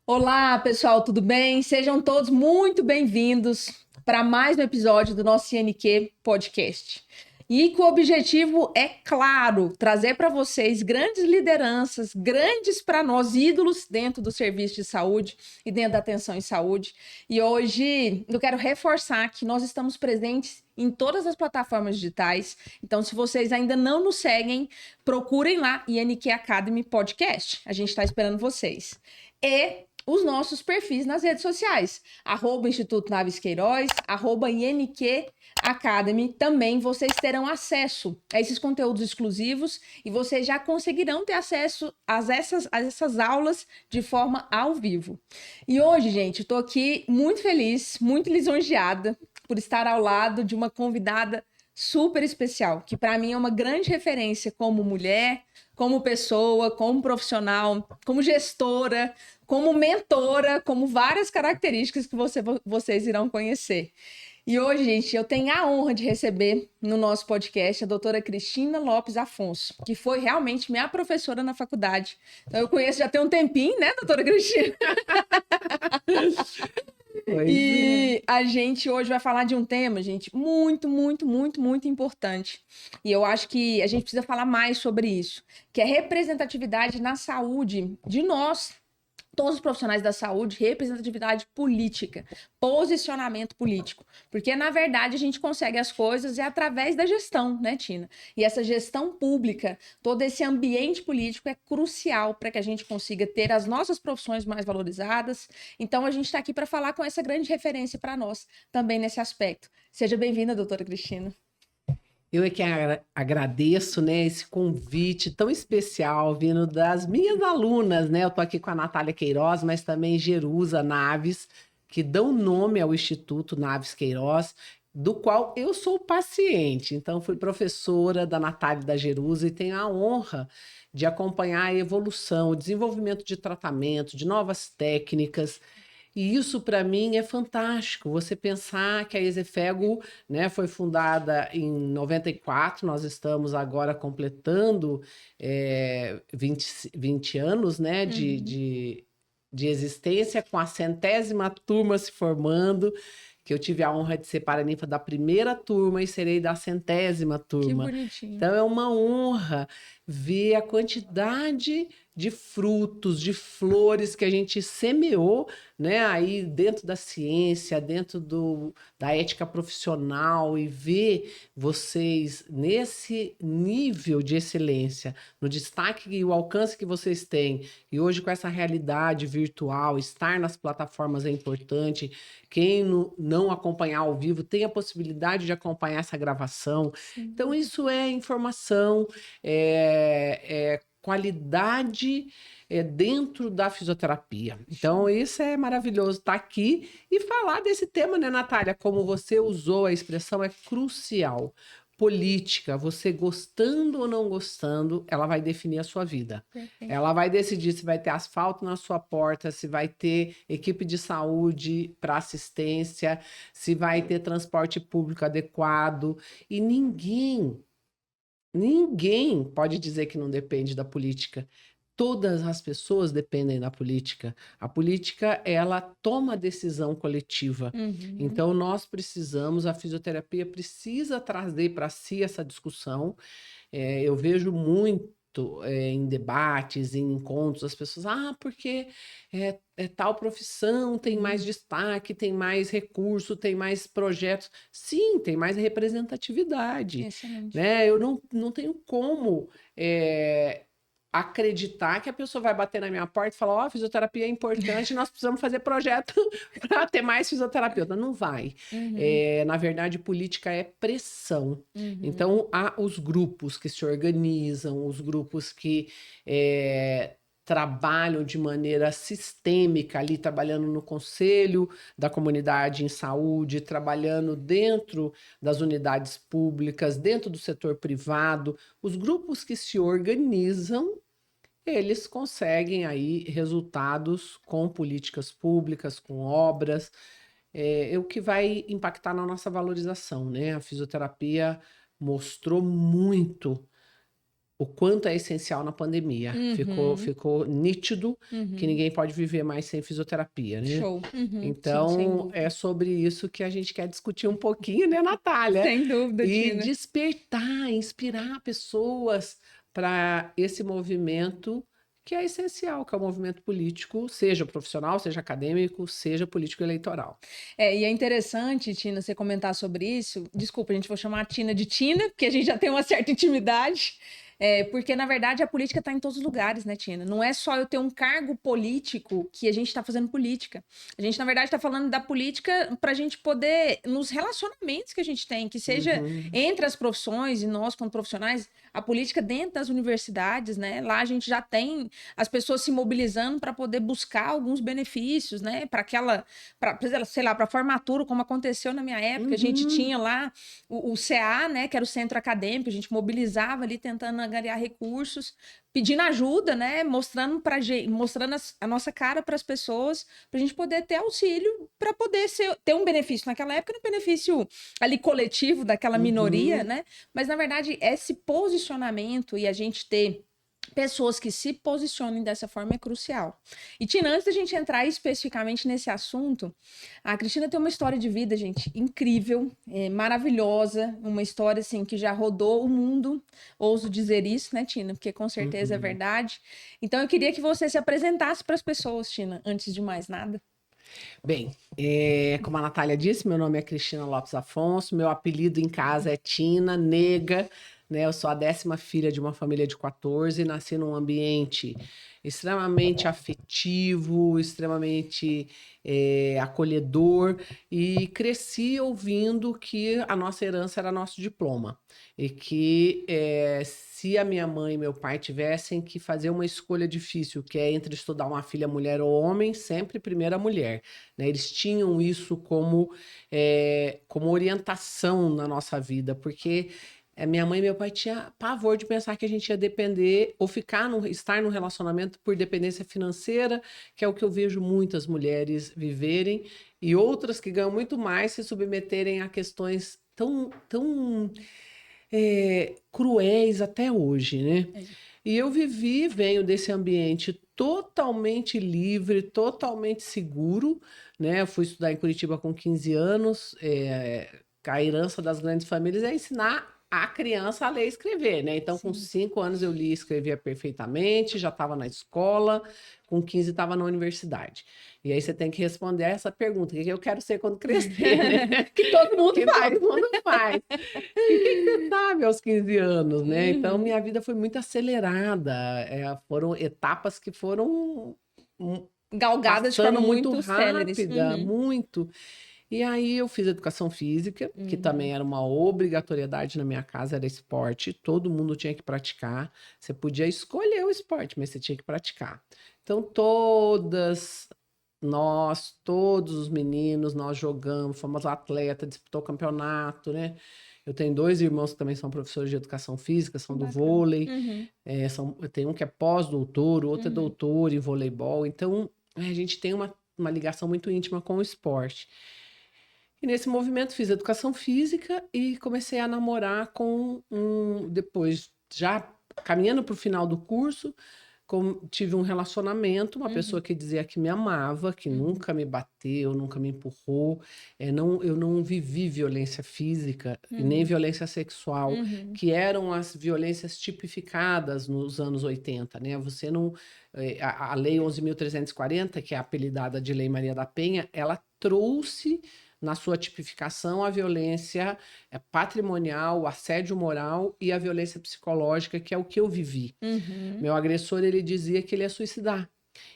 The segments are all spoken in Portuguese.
Olá, pessoal, tudo bem? Sejam todos muito bem-vindos para mais um episódio do nosso CNQ Podcast. E que o objetivo é claro, trazer para vocês grandes lideranças, grandes para nós ídolos dentro do serviço de saúde e dentro da atenção em saúde. E hoje eu quero reforçar que nós estamos presentes em todas as plataformas digitais. Então, se vocês ainda não nos seguem, procurem lá INQ Academy Podcast. A gente está esperando vocês. E os nossos perfis nas redes sociais, @Instituto Naves Queiroz, @INQ Academy. Também vocês terão acesso a esses conteúdos exclusivos e vocês já conseguirão ter acesso a essas aulas de forma ao vivo. E hoje, gente, estou aqui muito feliz, muito lisonjeada por estar ao lado de uma convidada super especial, que para mim é uma grande referência como mulher, como pessoa, como profissional, como gestora, como mentora, como várias características que vocês irão conhecer. E hoje, gente, eu tenho a honra de receber no nosso podcast a doutora Cristina Lopes Afonso, que foi realmente minha professora na faculdade. Então, eu conheço já tem um tempinho, né, doutora Cristina? E a gente hoje vai falar de um tema, gente, muito, muito, muito, muito importante. E eu acho que a gente precisa falar mais sobre isso, que é representatividade na saúde de nós, todos os profissionais da saúde, representatividade política, posicionamento político. Porque, na verdade, a gente consegue as coisas através da gestão, né, Tina? E essa gestão pública, todo esse ambiente político é crucial para que a gente consiga ter as nossas profissões mais valorizadas. Então, a gente está aqui para falar com essa grande referência para nós, também nesse aspecto. Seja bem-vinda, doutora Cristina. Eu é que agradeço, né, esse convite tão especial vindo das minhas alunas, né? Eu tô aqui com a Natália Queiroz, mas também Jerusa Naves, que dão nome ao Instituto Naves Queiroz, do qual eu sou paciente. Então, fui professora da Natália e da Jerusa e tenho a honra de acompanhar a evolução, o desenvolvimento de tratamento, de novas técnicas. E isso para mim é fantástico. Você pensar que a Exefego, né, foi fundada em 94, nós estamos agora completando 20 anos, né, de existência, com a 100ª turma se formando, que eu tive a honra de ser paraninfa da primeira turma e serei da 100ª turma. Que bonitinho. Então é uma honra ver a quantidade de frutos, de flores que a gente semeou, né, aí dentro da ciência, dentro da ética profissional, e ver vocês nesse nível de excelência, no destaque e o alcance que vocês têm, e hoje com essa realidade virtual, estar nas plataformas é importante. Quem não acompanhar ao vivo tem a possibilidade de acompanhar essa gravação. Sim. Então, isso é informação, qualidade dentro da fisioterapia. Então, isso é maravilhoso estar aqui e falar desse tema, né, Natália? Como você usou a expressão, é crucial. Política, você gostando ou não gostando, ela vai definir a sua vida. Perfeito. Ela vai decidir se vai ter asfalto na sua porta, se vai ter equipe de saúde para assistência, se vai ter transporte público adequado. E ninguém pode dizer que não depende da política. Todas as pessoas dependem da política. A política, ela toma decisão coletiva. Uhum. Então, nós precisamos, a fisioterapia precisa trazer para si essa discussão. Eu vejo muito em debates, em encontros, as pessoas, porque tal profissão tem mais destaque, tem mais recurso, tem mais projetos. Sim, tem mais representatividade. Excelente. Né? Eu não tenho como acreditar que a pessoa vai bater na minha porta e falar, fisioterapia é importante, nós precisamos fazer projeto para ter mais fisioterapeuta. Não vai. Uhum. Na verdade, política é pressão. Uhum. Então, há os grupos que se organizam, os grupos que trabalham de maneira sistêmica ali, trabalhando no conselho da comunidade em saúde, trabalhando dentro das unidades públicas, dentro do setor privado. Os grupos que se organizam, eles conseguem aí resultados com políticas públicas, com obras, o que vai impactar na nossa valorização, né? A fisioterapia mostrou muito o quanto é essencial na pandemia. Ficou nítido que ninguém pode viver mais sem fisioterapia, né? Show. Então, sim, sem dúvida. é sobre isso que a gente quer discutir um pouquinho, né, Natália? Sem dúvida, E Tina. despertar, inspirar pessoas para esse movimento que é essencial, que é o movimento político, seja profissional, seja acadêmico, seja político eleitoral. E é interessante, Tina, você comentar sobre isso. Desculpa, a gente vai chamar a Tina de Tina, porque a gente já tem uma certa intimidade. Porque, na verdade, a política está em todos os lugares, né, Tina? Não é só eu ter um cargo político que a gente está fazendo política. A gente, na verdade, está falando da política para a gente poder, nos relacionamentos que a gente tem, que seja entre as profissões e nós, como profissionais, a política dentro das universidades, né? Lá a gente já tem as pessoas se mobilizando para poder buscar alguns benefícios, né? Para sei lá, para formatura, como aconteceu na minha época, a gente tinha lá o CA, né? Que era o centro acadêmico, a gente mobilizava ali tentando angariar recursos, pedindo ajuda, né? Mostrando a nossa cara para as pessoas, para a gente poder ter auxílio, para poder ter um benefício. Naquela época era um benefício ali coletivo daquela minoria, né? Mas na verdade esse posicionamento e a gente ter pessoas que se posicionem dessa forma é crucial. E Tina, antes da gente entrar especificamente nesse assunto, a Cristina tem uma história de vida, gente, incrível, maravilhosa, uma história assim que já rodou o mundo, ouso dizer isso, né, Tina? Porque com certeza é verdade. Então eu queria que você se apresentasse para as pessoas, Tina, antes de mais nada. Bem, como a Natália disse, meu nome é Cristina Lopes Afonso, meu apelido em casa é Tina, nega, né? Eu sou a 10ª filha de uma família de 14, nasci num ambiente extremamente afetivo, extremamente acolhedor, e cresci ouvindo que a nossa herança era nosso diploma, e que se a minha mãe e meu pai tivessem que fazer uma escolha difícil, que é entre estudar uma filha mulher ou homem, sempre primeiro a mulher, né? Eles tinham isso como orientação na nossa vida, porque minha mãe e meu pai tinham pavor de pensar que a gente ia depender ou estar num relacionamento por dependência financeira, que é o que eu vejo muitas mulheres viverem, e outras que ganham muito mais se submeterem a questões tão cruéis até hoje, né? E eu venho desse ambiente totalmente livre, totalmente seguro, né? Eu fui estudar em Curitiba com 15 anos, a herança das grandes famílias é ensinar a criança a ler e escrever, né? Então, com 5 anos eu lia e escrevia perfeitamente, já estava na escola, com 15 estava na universidade. E aí você tem que responder essa pergunta: o que eu quero ser quando crescer, né? Que todo mundo faz. Todo mundo faz. E o que você sabe aos 15 anos, né? Então, minha vida foi muito acelerada. Foram etapas que foram galgadas de forma muito rápida, muito. E aí eu fiz educação física, que também era uma obrigatoriedade na minha casa, era esporte, todo mundo tinha que praticar. Você podia escolher o esporte, mas você tinha que praticar. Então, todos os meninos, nós jogamos, fomos atletas, disputou o campeonato, né? Eu tenho 2 irmãos que também são professores de educação física, são do vôlei. Eu tenho um que é pós-doutor, o outro é doutor em voleibol. Então, a gente tem uma ligação muito íntima com o esporte. E nesse movimento fiz educação física e comecei a namorar depois, já caminhando para o final do curso, tive um relacionamento, uma pessoa que dizia que me amava, que nunca me bateu, nunca me empurrou. Eu não vivi violência física e nem violência sexual, que eram as violências tipificadas nos anos 80, né? Você não... A Lei 11.340, que é apelidada de Lei Maria da Penha, ela trouxe na sua tipificação a violência patrimonial, o assédio moral e a violência psicológica, que é o que eu vivi. Meu agressor, ele dizia que ele ia suicidar.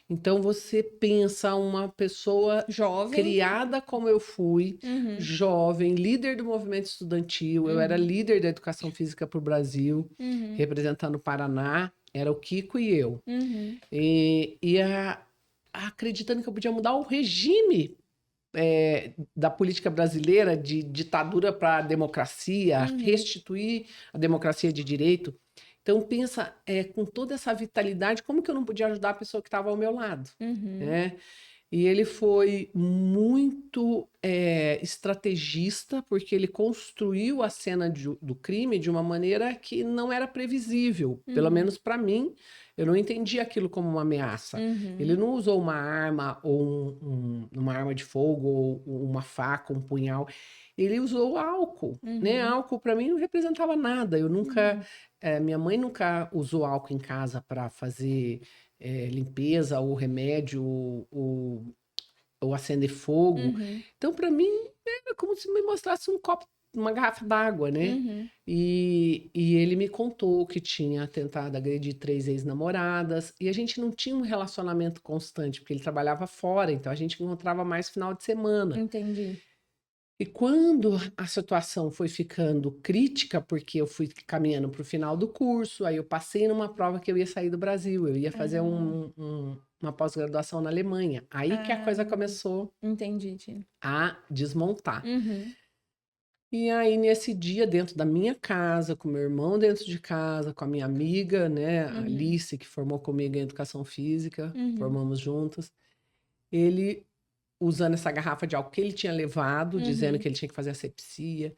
Então, você pensa uma pessoa jovem, criada como eu fui, jovem, líder do movimento estudantil, eu era líder da educação física para o Brasil, representando o Paraná, era o Kiko e eu. Acreditando que eu podia mudar o regime da política brasileira, de ditadura para democracia, restituir a democracia de direito. Então, pensa, com toda essa vitalidade, como que eu não podia ajudar a pessoa que estava ao meu lado? Né? E ele foi muito estrategista, porque ele construiu a cena do crime de uma maneira que não era previsível. Pelo menos para mim, eu não entendi aquilo como uma ameaça. Ele não usou uma arma ou uma arma de fogo ou uma faca, um punhal. Ele usou álcool, né? Álcool para mim não representava nada. Eu nunca, minha mãe nunca usou álcool em casa para fazer limpeza ou remédio ou acender fogo. Então, para mim, era como se me mostrasse um copo, uma garrafa d'água, né? E ele me contou que tinha tentado agredir 3 ex-namoradas e a gente não tinha um relacionamento constante, porque ele trabalhava fora, então a gente encontrava mais final de semana. Entendi. E quando a situação foi ficando crítica, porque eu fui caminhando para o final do curso, aí eu passei numa prova que eu ia sair do Brasil, eu ia fazer uma pós-graduação na Alemanha. Aí que a coisa começou Entendi, Tina. a desmontar. E aí, nesse dia, dentro da minha casa, com meu irmão dentro de casa, com a minha amiga, né, a Alice, que formou comigo em Educação Física, formamos juntas, ele, usando essa garrafa de álcool que ele tinha levado, dizendo que ele tinha que fazer asepsia,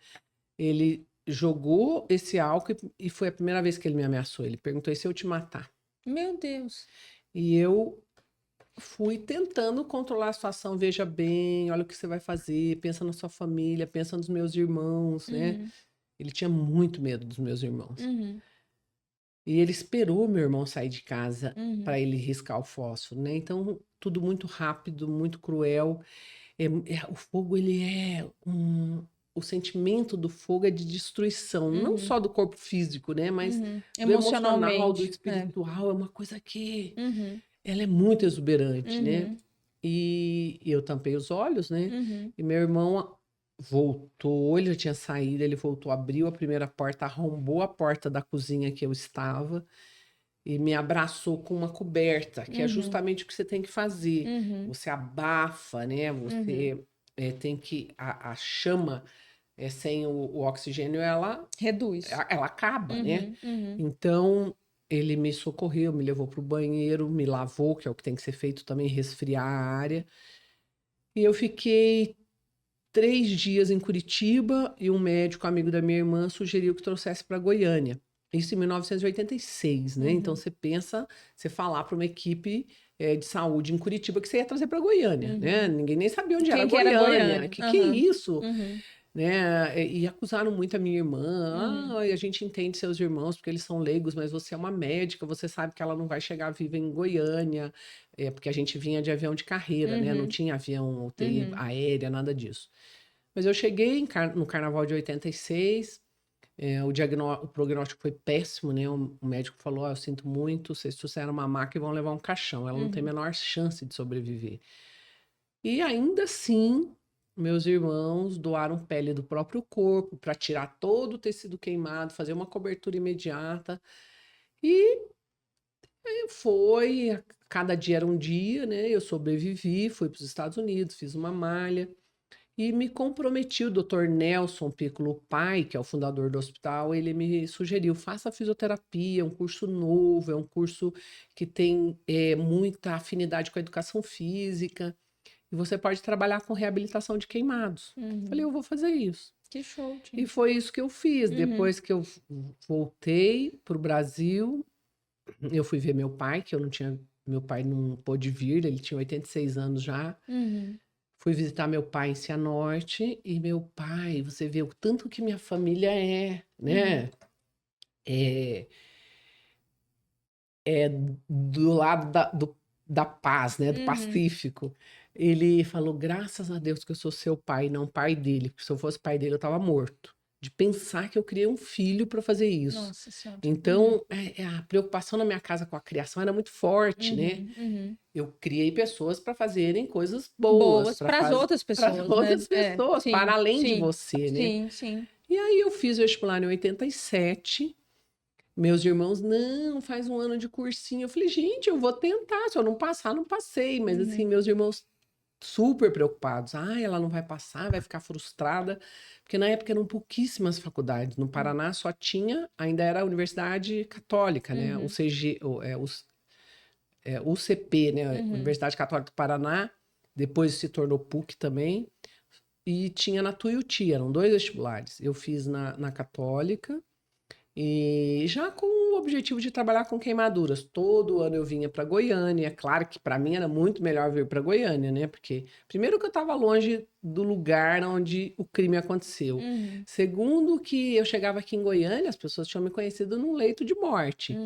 ele jogou esse álcool e foi a primeira vez que ele me ameaçou. Ele perguntou: e se eu te matar? Meu Deus. E eu fui tentando controlar a situação. Veja bem, olha o que você vai fazer, pensa na sua família, pensa nos meus irmãos, né? Ele tinha muito medo dos meus irmãos. E ele esperou meu irmão sair de casa para ele riscar o fósforo, né? Então, tudo muito rápido, muito cruel. O fogo, ele o sentimento do fogo é de destruição, não só do corpo físico, né? Mas do emocional, do espiritual. É uma coisa que ela é muito exuberante, né? E eu tampei os olhos, né? E meu irmão voltou, ele já tinha saído, ele voltou, abriu a primeira porta, arrombou a porta da cozinha que eu estava e me abraçou com uma coberta, que é justamente o que você tem que fazer. Você abafa, né? Você tem que... A chama, sem o oxigênio, ela... Reduz. Ela acaba, né? Então, ele me socorreu, me levou para o banheiro, me lavou, que é o que tem que ser feito também, resfriar a área. E eu fiquei 3 dias em Curitiba e um médico amigo da minha irmã sugeriu que trouxesse para Goiânia. Isso em 1986, né? Então você pensa, você falar para uma equipe de saúde em Curitiba que você ia trazer para Goiânia, né? Ninguém nem sabia onde era Goiânia. Que é isso? Né? E acusaram muito a minha irmã. A gente entende seus irmãos porque eles são leigos, mas você é uma médica, você sabe que ela não vai chegar viva em Goiânia, porque a gente vinha de avião de carreira, né? Não tinha avião UTI aérea, nada disso. Mas eu cheguei no carnaval de 86, o prognóstico foi péssimo, né? O médico falou: eu sinto muito, vocês trouxeram uma maca e vão levar um caixão. Ela não tem a menor chance de sobreviver. E ainda assim, meus irmãos doaram pele do próprio corpo para tirar todo o tecido queimado, fazer uma cobertura imediata. E cada dia era um dia, né? Eu sobrevivi, fui para os Estados Unidos, fiz uma malha. E me comprometi, o Dr. Nelson Piccolo Pai, que é o fundador do hospital, ele me sugeriu: faça fisioterapia, é um curso novo, é um curso que tem muita afinidade com a educação física, e você pode trabalhar com reabilitação de queimados. Falei: eu vou fazer isso. Que show, E foi isso que eu fiz. Depois que eu voltei para o Brasil, eu fui ver meu pai, meu pai não pôde vir, ele tinha 86 anos já. Fui visitar meu pai em Cianorte e meu pai, você vê o tanto que minha família né? É do lado da paz, né? Do Pacífico. Ele falou: graças a Deus que eu sou seu pai, não pai dele, porque se eu fosse pai dele eu estava morto. De pensar que eu criei um filho para fazer isso. Nossa Senhora. Então, a preocupação na minha casa com a criação era muito forte, né? Eu criei pessoas para fazerem coisas boas. Para as outras pessoas. Para outras pessoas, para além de você, né? Sim, sim. E aí eu fiz vestibular em 87. Meus irmãos: não, faz um ano de cursinho. Eu falei: gente, eu vou tentar. Se eu não passar, não passei. Mas assim, meus irmãos super preocupados. Ela não vai passar, vai ficar frustrada. Porque na época eram pouquíssimas faculdades. No Paraná só tinha, ainda era a Universidade Católica, né? UCP, né? Universidade Católica do Paraná, depois se tornou PUC também, e tinha na Tuiuti, eram 2 vestibulares. Eu fiz na Católica, e já com o objetivo de trabalhar com queimaduras. Todo ano eu vinha para Goiânia. É claro que para mim era muito melhor vir para Goiânia, né? Porque, primeiro, que eu estava longe do lugar onde o crime aconteceu. Segundo, que eu chegava aqui em Goiânia, as pessoas tinham me conhecido num leito de morte.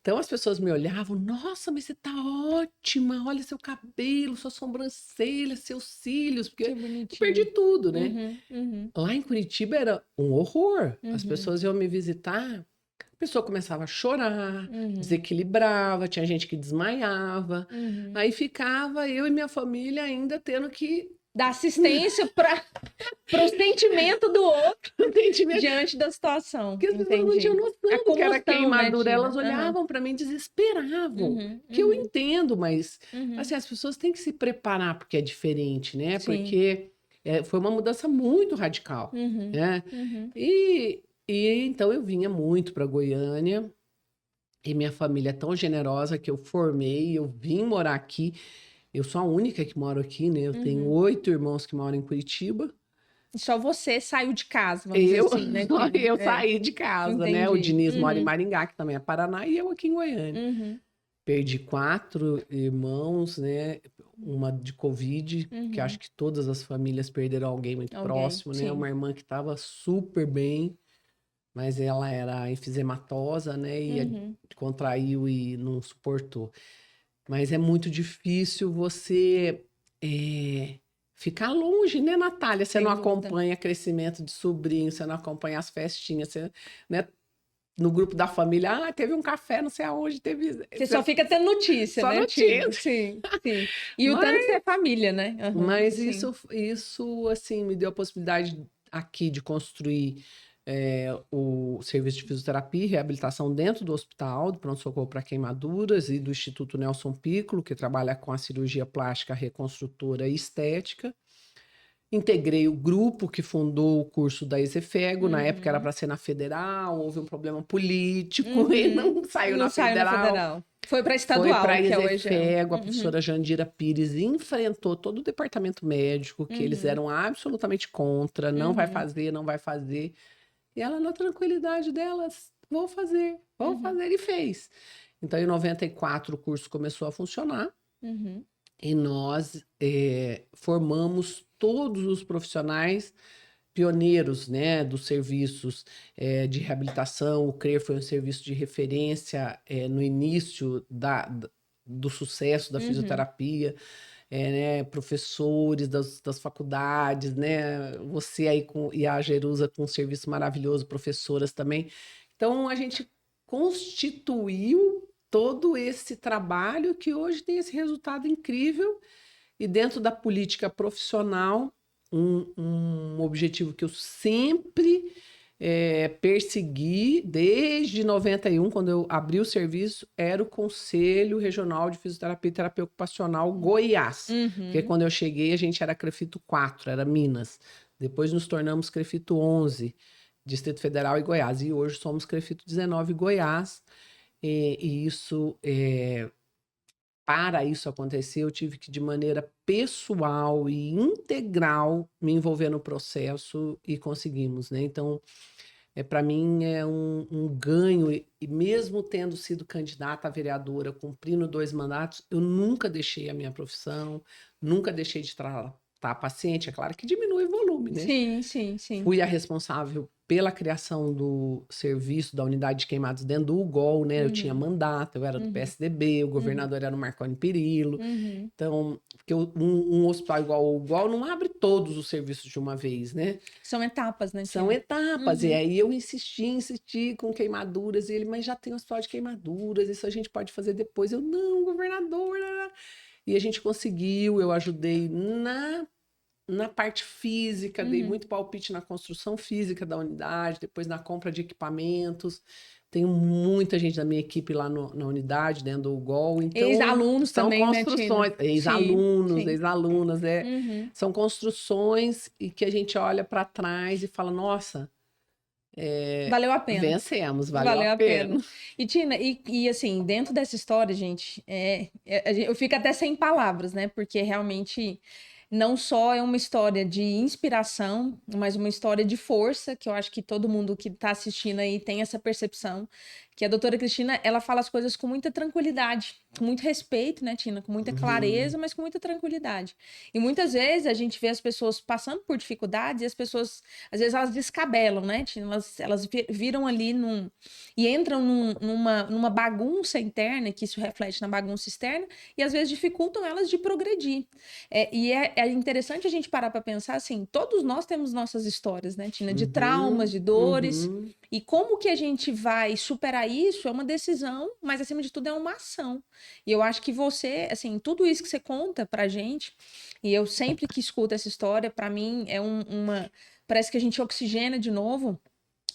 Então as pessoas me olhavam: nossa, mas você tá ótima, olha seu cabelo, sua sobrancelha, seus cílios, porque Que eu bonitinho. perdi tudo, né? Uhum. Lá em Curitiba era um horror. As pessoas iam me visitar, a pessoa começava a chorar, desequilibrava, tinha gente que desmaiava. Aí ficava eu e minha família ainda tendo que Dar assistência para o sentimento do outro entendimento. diante da situação. Porque as pessoas não tinham noção A do que era comoção, né, queimadura. Tina? Elas olhavam para mim, desesperavam. Que eu entendo, mas assim, as pessoas têm que se preparar porque é diferente, né? Sim. Porque foi uma mudança muito radical, né? E então eu vinha muito para Goiânia, e minha família é tão generosa que eu formei, eu vim morar aqui. Eu sou a única que moro aqui, né? Eu tenho 8 irmãos que moram em Curitiba. E só você saiu de casa, vamos dizer assim, né, Tina? Eu saí de casa, né? O Entendi. Diniz mora em Maringá, que também é Paraná, e eu aqui em Goiânia. Perdi 4 irmãos, né? Uma de Covid, que acho que todas as famílias perderam alguém muito próximo, né? sim. Uma irmã que estava super bem, mas ela era enfisematosa, né? E contraiu e não suportou. Mas é muito difícil você ficar longe, né, Natália? Você Sem não dúvida. acompanha crescimento de sobrinho, você não acompanha as festinhas, você, né? No grupo da família, teve um café, não sei aonde, teve... Você só fica tendo notícia, Só né, notícia. Sim. E o tanto que você é família, né? Mas sim. isso, assim, me deu a possibilidade aqui de construir o serviço de fisioterapia e reabilitação dentro do hospital, do pronto-socorro para queimaduras, e do Instituto Nelson Piccolo, que trabalha com a cirurgia plástica, reconstrutora e estética. Integrei o grupo que fundou o curso da Exefego, na época era para ser na Federal, houve um problema político e não saiu na Federal. Foi para estadual, foi para que é o Exefego, a professora Jandira Pires enfrentou todo o departamento médico, que eles eram absolutamente contra, não vai fazer, não vai fazer. E ela, na tranquilidade delas, vou fazer, e fez. Então, em 94, o curso começou a funcionar. E nós formamos todos os profissionais pioneiros, né, dos serviços de reabilitação. O CRER foi um serviço de referência no início do sucesso da fisioterapia. Né, professores das faculdades, né? Você aí e a Jerusa com um serviço maravilhoso, professoras também. Então, a gente constituiu todo esse trabalho que hoje tem esse resultado incrível. E dentro da política profissional, um objetivo que eu sempre persegui desde 91, quando eu abri o serviço, era o Conselho Regional de Fisioterapia e Terapia Ocupacional Goiás. Porque quando eu cheguei, a gente era CREFITO 4, era Minas. Depois nos tornamos CREFITO 11, Distrito Federal e Goiás. E hoje somos CREFITO 19 Goiás. E isso... Para isso acontecer, eu tive que, de maneira pessoal e integral, me envolver no processo e conseguimos, né? Então, para mim é um ganho, e mesmo tendo sido candidata a vereadora, cumprindo 2 mandatos, eu nunca deixei a minha profissão, nunca deixei de tratar paciente. É claro que diminui o volume, né? Sim. Fui a responsável pela criação do serviço da unidade de queimados dentro do UGOL, né? Eu tinha mandato, eu era do PSDB, o governador era o Marconi Perillo. Então, porque um hospital igual o UGOL não abre todos os serviços de uma vez, né? São etapas, né? São etapas. E aí eu insisti com queimaduras, e ele, mas já tem hospital de queimaduras, isso a gente pode fazer depois. Eu, não, governador. E a gente conseguiu, eu ajudei na parte física, dei muito palpite na construção física da unidade, depois na compra de equipamentos. Tenho muita gente da minha equipe lá na unidade, dentro do UGOL. Então, ex-alunos também, construções, né, ex-alunos, ex-alunas, São construções e que a gente olha para trás e fala, nossa, Valeu a pena. Vencemos, valeu a pena. E Tina, e assim, dentro dessa história, gente, eu fico até sem palavras, né? Porque realmente não só é uma história de inspiração, mas uma história de força, que eu acho que todo mundo que está assistindo aí tem essa percepção, que a doutora Cristina, ela fala as coisas com muita tranquilidade, com muito respeito, né, Tina? Com muita clareza, mas com muita tranquilidade. E muitas vezes a gente vê as pessoas passando por dificuldades e as pessoas, às vezes, elas descabelam, né, Tina? Elas viram ali e entram numa bagunça interna, que isso reflete na bagunça externa, e às vezes dificultam elas de progredir. É interessante a gente parar para pensar assim, todos nós temos nossas histórias, né, Tina? De traumas, de dores, e como que a gente vai superar isso é uma decisão, mas acima de tudo é uma ação. E eu acho que você, assim, tudo isso que você conta pra gente, e eu sempre que escuto essa história, pra mim é parece que a gente oxigena de novo.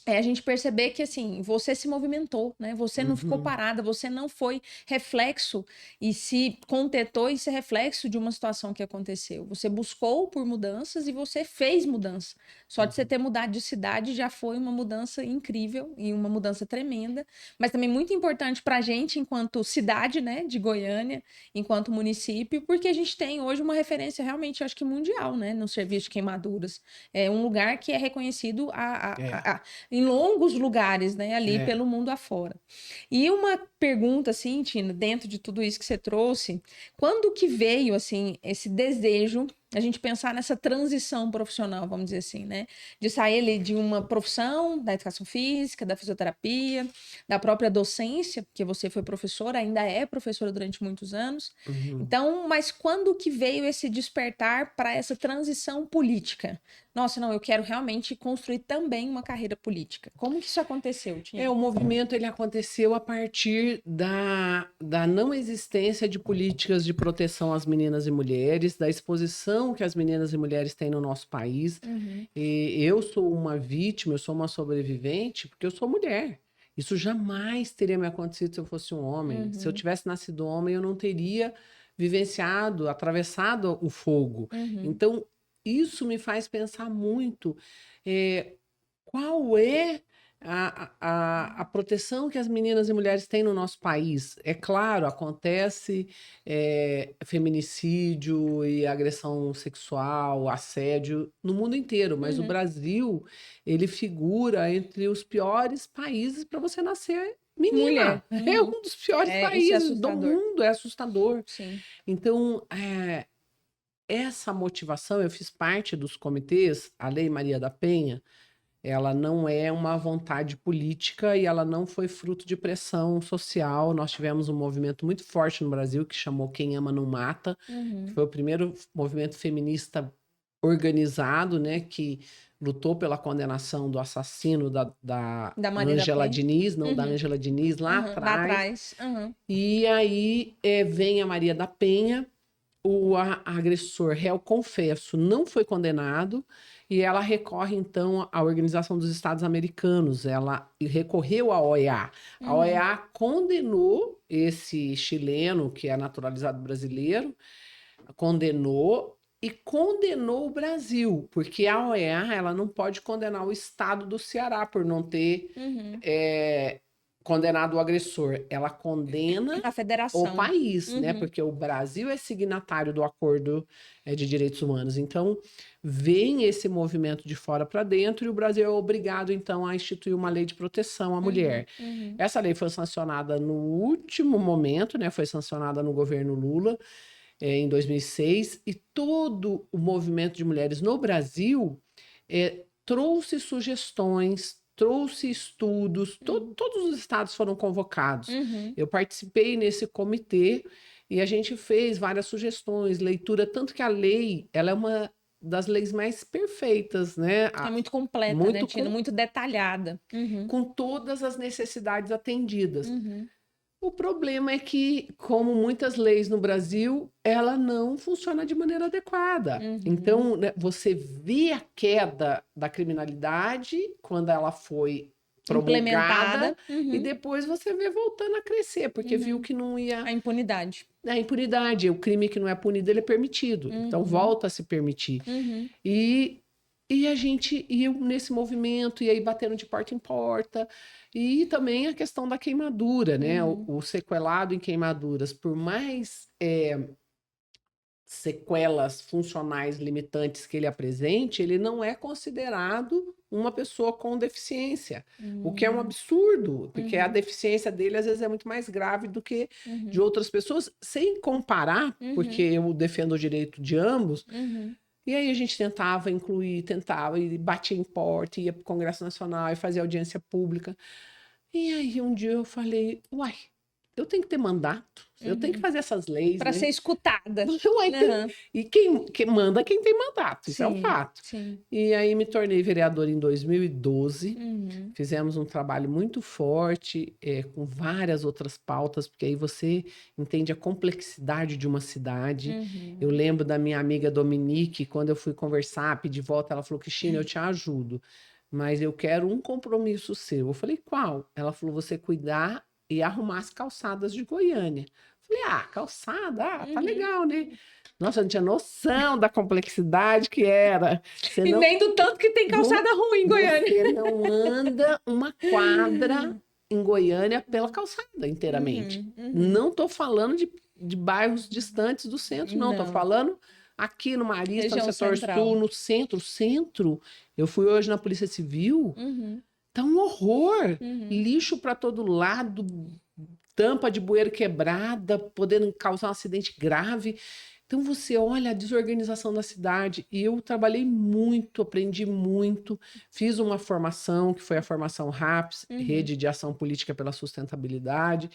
É a gente perceber que, assim, você se movimentou, né? Você não ficou parada, você não foi reflexo e se contentou em ser reflexo de uma situação que aconteceu. Você buscou por mudanças e você fez mudança. Só de você ter mudado de cidade já foi uma mudança incrível e uma mudança tremenda, mas também muito importante para a gente enquanto cidade, né, de Goiânia, enquanto município, porque a gente tem hoje uma referência realmente, acho que mundial, né, no serviço de queimaduras. É um lugar que é reconhecido em longos lugares, né, ali pelo mundo afora. E uma pergunta, assim, Tina, dentro de tudo isso que você trouxe, quando que veio, assim, esse desejo, a gente pensar nessa transição profissional, vamos dizer assim, né, de sair ali de uma profissão, da educação física, da fisioterapia, da própria docência, porque você foi professora, ainda é professora durante muitos anos. Então, mas quando que veio esse despertar para essa transição política? Nossa, não, eu quero realmente construir também uma carreira política. Como que isso aconteceu, Tina? O movimento ele aconteceu a partir da não existência de políticas de proteção às meninas e mulheres, da exposição que as meninas e mulheres têm no nosso país. E eu sou uma vítima, eu sou uma sobrevivente, porque eu sou mulher. Isso jamais teria me acontecido se eu fosse um homem. Se eu tivesse nascido homem, eu não teria vivenciado, atravessado o fogo. Então, isso me faz pensar muito qual é a proteção que as meninas e mulheres têm no nosso país. É claro, acontece feminicídio e agressão sexual, assédio no mundo inteiro, mas o Brasil, ele figura entre os piores países para você nascer menina. Mulher. É um dos piores países do mundo, é assustador. Sim. Então, essa motivação, eu fiz parte dos comitês, a Lei Maria da Penha, ela não é uma vontade política e ela não foi fruto de pressão social. Nós tivemos um movimento muito forte no Brasil que chamou Quem Ama Não Mata, que foi o primeiro movimento feminista organizado, né, que lutou pela condenação do assassino da Ângela Diniz, não da Ângela Diniz, lá atrás. E aí vem a Maria da Penha, o agressor réu confesso não foi condenado e ela recorre então à Organização dos Estados Americanos, ela recorreu à OEA. A OEA condenou esse chileno, que é naturalizado brasileiro, condenou o Brasil, porque a OEA ela não pode condenar o estado do Ceará por não ter condenado o agressor, ela condena a federação, o país, né? Porque o Brasil é signatário do Acordo de Direitos Humanos. Então, vem esse movimento de fora para dentro e o Brasil é obrigado, então, a instituir uma lei de proteção à mulher. Essa lei foi sancionada no último momento, né? Foi sancionada no governo Lula, em 2006, e todo o movimento de mulheres no Brasil trouxe sugestões, trouxe estudos, todos os estados foram convocados. Eu participei nesse comitê e a gente fez várias sugestões, leitura, tanto que a lei, ela é uma das leis mais perfeitas, né? É muito completa, né, Tina? Muito detalhada. Com todas as necessidades atendidas. O problema é que, como muitas leis no Brasil, ela não funciona de maneira adequada. Então, né, você vê a queda da criminalidade quando ela foi promulgada e depois você vê voltando a crescer, porque viu que não ia... A impunidade. A impunidade, o crime que não é punido, ele é permitido. Então, volta a se permitir. E E a gente ia nesse movimento, e aí batendo de porta em porta. E também a questão da queimadura, né? O sequelado em queimaduras, por mais sequelas funcionais limitantes que ele apresente, ele não é considerado uma pessoa com deficiência, o que é um absurdo, porque a deficiência dele às vezes é muito mais grave do que de outras pessoas, sem comparar, porque eu defendo o direito de ambos. E aí a gente tentava incluir, tentava, e batia em porta, ia para o Congresso Nacional e fazia audiência pública. E aí um dia eu falei, uai, eu tenho que ter mandato, eu tenho que fazer essas leis, para né? ser escutada. E quem manda é quem tem mandato, isso é um fato. Sim. E aí me tornei vereadora em 2012, fizemos um trabalho muito forte, com várias outras pautas, porque aí você entende a complexidade de uma cidade. Eu lembro da minha amiga Dominique, quando eu fui conversar, pedir volta, ela falou, Cristina, eu te ajudo, mas eu quero um compromisso seu. Eu falei, qual? Ela falou, você cuidar e arrumar as calçadas de Goiânia. Falei, calçada, tá legal, né? Nossa, eu não tinha noção da complexidade que era. E nem do tanto que tem calçada ruim em Goiânia. Você não anda uma quadra em Goiânia pela calçada inteiramente. Não tô falando de bairros distantes do centro, não. Tô falando aqui no Marista, no setor sul, no centro. Eu fui hoje na Polícia Civil. Tá um horror. Lixo para todo lado, tampa de bueiro quebrada, podendo causar um acidente grave. Então você olha a desorganização da cidade. E eu trabalhei muito, aprendi muito, fiz uma formação, que foi a formação RAPS, Rede de Ação Política pela Sustentabilidade.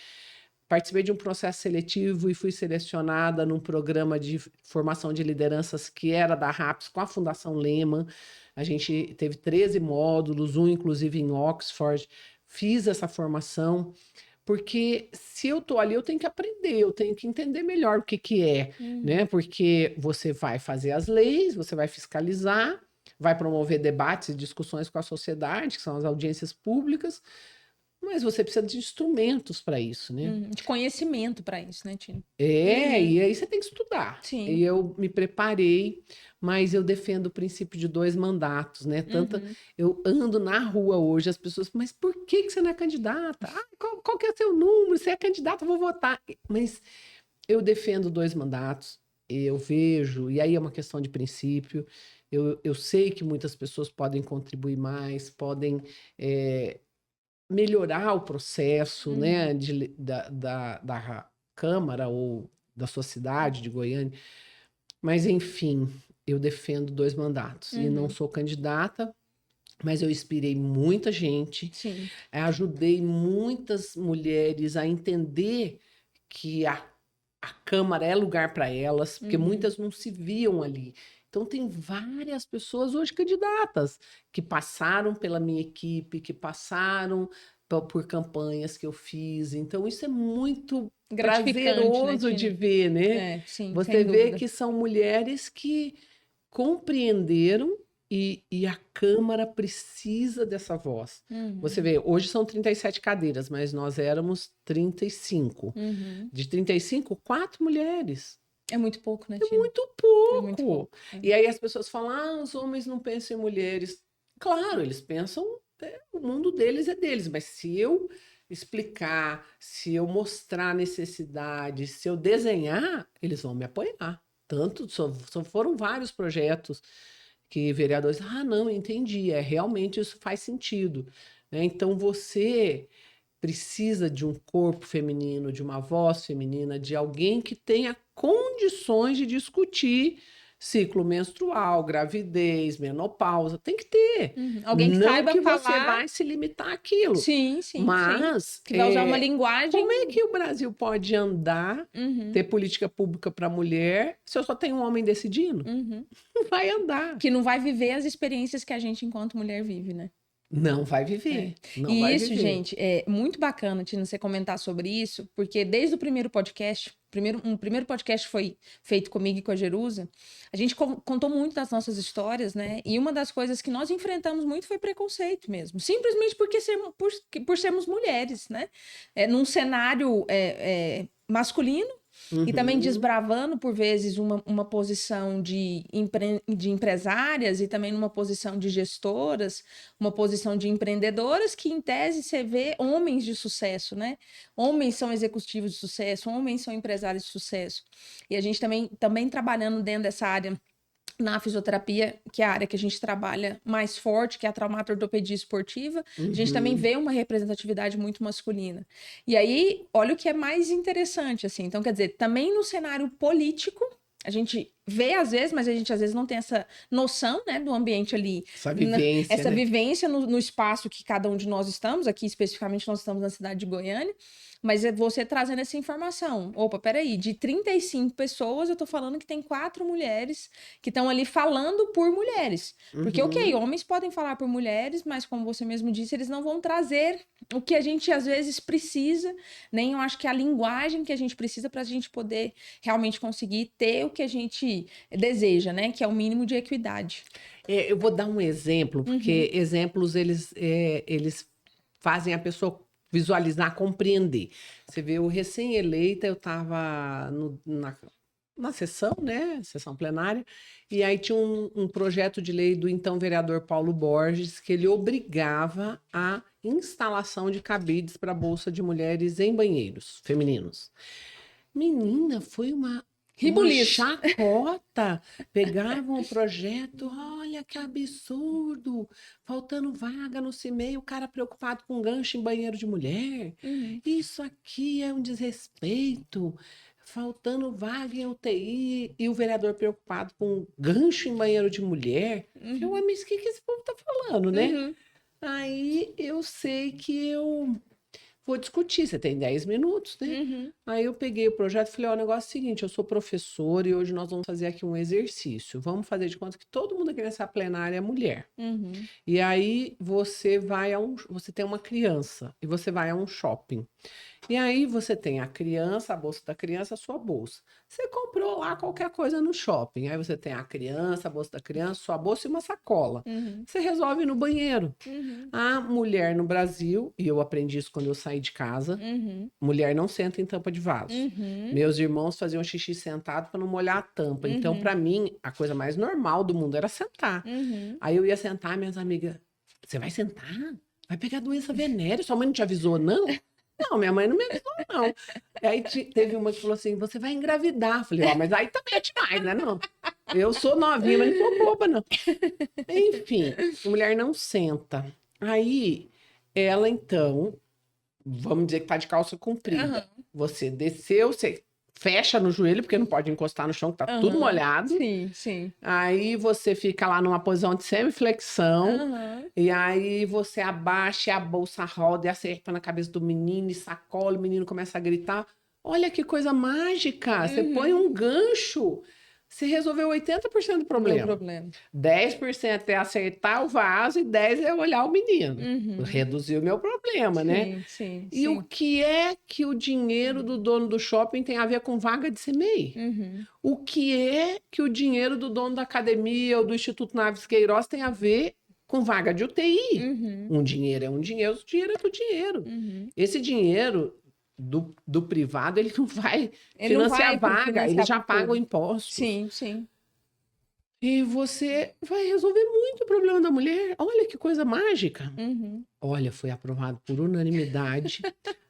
Participei de um processo seletivo e fui selecionada num programa de formação de lideranças que era da RAPS com a Fundação Lehman. A gente teve 13 módulos, um inclusive em Oxford. Fiz essa formação, porque se eu estou ali, eu tenho que aprender, eu tenho que entender melhor o que é, né? Porque você vai fazer as leis, você vai fiscalizar, vai promover debates e discussões com a sociedade, que são as audiências públicas, mas você precisa de instrumentos para isso, né? De conhecimento para isso, né, Tina? E aí você tem que estudar. Sim. E eu me preparei, mas eu defendo o princípio de 2 mandatos, né? Tanto eu ando na rua hoje, as pessoas, mas por que você não é candidata? Qual que é o seu número? Você é candidata, eu vou votar. Mas eu defendo 2 mandatos, eu vejo, e aí é uma questão de princípio. Eu sei que muitas pessoas podem contribuir mais, podem melhorar o processo, né, da Câmara ou da sua cidade, de Goiânia. Mas, enfim, eu defendo 2 mandatos. E não sou candidata, mas eu inspirei muita gente. Sim. Ajudei muitas mulheres a entender que a Câmara é lugar para elas, porque muitas não se viam ali. Então, tem várias pessoas hoje candidatas que passaram pela minha equipe, que passaram por campanhas que eu fiz. Então, isso é muito prazeroso, né, de ver, né? Sim, você vê que são mulheres que compreenderam e a Câmara precisa dessa voz. Você vê, hoje são 37 cadeiras, mas nós éramos 35. De 35, 4 mulheres. É muito pouco, né, Tina? É muito pouco. É muito pouco. E aí as pessoas falam, os homens não pensam em mulheres. Claro, eles pensam, o mundo deles é deles, mas se eu explicar, se eu mostrar a necessidade, se eu desenhar, eles vão me apoiar. Tanto, foram vários projetos que vereadores, não, entendi, realmente isso faz sentido. Né? Então você precisa de um corpo feminino, de uma voz feminina, de alguém que tenha condições de discutir ciclo menstrual, gravidez, menopausa, tem que ter. Alguém que saiba que falar. Você vai se limitar àquilo. Sim. Mas que vai usar uma linguagem. Como é que o Brasil pode andar, ter política pública para mulher, se eu só tenho um homem decidindo? Não vai andar. Que não vai viver as experiências que a gente, enquanto mulher, vive, né? Não vai viver. Gente, é muito bacana, Tina, você comentar sobre isso, porque desde o primeiro podcast, um primeiro podcast foi feito comigo e com a Jerusa, a gente contou muito das nossas histórias, né? E uma das coisas que nós enfrentamos muito foi preconceito mesmo, simplesmente por sermos mulheres, né? Num cenário masculino, e também desbravando, por vezes, uma posição de empresárias e também numa posição de gestoras, uma posição de empreendedoras que, em tese, você vê homens de sucesso, né? Homens são executivos de sucesso, homens são empresários de sucesso. E a gente também trabalhando dentro dessa área na fisioterapia, que é a área que a gente trabalha mais forte, que é a traumatortopedia esportiva, a gente também vê uma representatividade muito masculina. E aí, olha o que é mais interessante, assim. Então, quer dizer, também no cenário político, a gente vê às vezes, mas a gente às vezes não tem essa noção, né, do ambiente ali. Essa vivência no espaço que cada um de nós estamos, aqui especificamente nós estamos na cidade de Goiânia, mas é você trazendo essa informação. Opa, peraí, de 35 pessoas, eu tô falando que tem 4 mulheres que estão ali falando por mulheres. Porque, ok, homens podem falar por mulheres, mas como você mesmo disse, eles não vão trazer o que a gente às vezes precisa, nem eu acho que a linguagem que a gente precisa para a gente poder realmente conseguir ter o que a gente deseja, né? Que é o mínimo de equidade. Eu vou dar um exemplo, porque exemplos eles fazem a pessoa visualizar, compreender. Você vê, o recém-eleita, eu estava na sessão, né? Sessão plenária, e aí tinha um projeto de lei do então vereador Paulo Borges, que ele obrigava a instalação de cabides para a Bolsa de Mulheres em banheiros femininos. Menina, foi uma chacota. Pegavam o projeto, olha que absurdo, faltando vaga no CIMEI, o cara preocupado com gancho em banheiro de mulher. Isso aqui é um desrespeito, faltando vaga em UTI, e o vereador preocupado com gancho em banheiro de mulher. Eu, mas o que esse povo tá falando, né? Aí eu sei que eu vou discutir, você tem 10 minutos, né? Aí eu peguei o projeto e falei, ó, o negócio é o seguinte, eu sou professora e hoje nós vamos fazer aqui um exercício. Vamos fazer de conta que todo mundo aqui nessa plenária é mulher. E aí você você tem uma criança e você vai a um shopping. E aí você tem a criança, a bolsa da criança, a sua bolsa. Você comprou lá qualquer coisa no shopping. Aí você tem a criança, a bolsa da criança, sua bolsa e uma sacola. Você resolve no banheiro. A mulher no Brasil, e eu aprendi isso quando eu saí de casa, mulher não senta em tampa de vaso. Meus irmãos faziam xixi sentado para não molhar a tampa. Então, para mim, a coisa mais normal do mundo era sentar. Aí eu ia sentar, minhas amigas, você vai sentar? Vai pegar doença venérea, sua mãe não te avisou, não? Não, minha mãe não me avisou, não. E aí teve uma que falou assim, você vai engravidar. Falei, ó, mas aí também é demais, né, não? Eu sou novinha, mas não sou boba, não. Enfim, a mulher não senta. Aí, ela então, vamos dizer que tá de calça comprida. Você desceu, você fecha no joelho, porque não pode encostar no chão, que tá tudo molhado. Sim, sim. Aí você fica lá numa posição de semiflexão. E aí você abaixa e a bolsa roda e acerta na cabeça do menino e sacola, o menino começa a gritar. Olha que coisa mágica! Você põe um gancho, você resolveu 80% do problema. 10% é acertar o vaso e 10% é olhar o menino. Reduziu o meu problema, né? Sim. E o que é que o dinheiro do dono do shopping tem a ver com vaga de CMEI? O que é que o dinheiro do dono da academia ou do Instituto Naves Queiroz tem a ver com vaga de UTI? Um dinheiro é um dinheiro, o dinheiro é do dinheiro. Esse dinheiro do privado, ele não vai financiar a vaga, ele já paga o imposto. Sim. E você vai resolver muito o problema da mulher. Olha que coisa mágica. Olha, foi aprovado por unanimidade.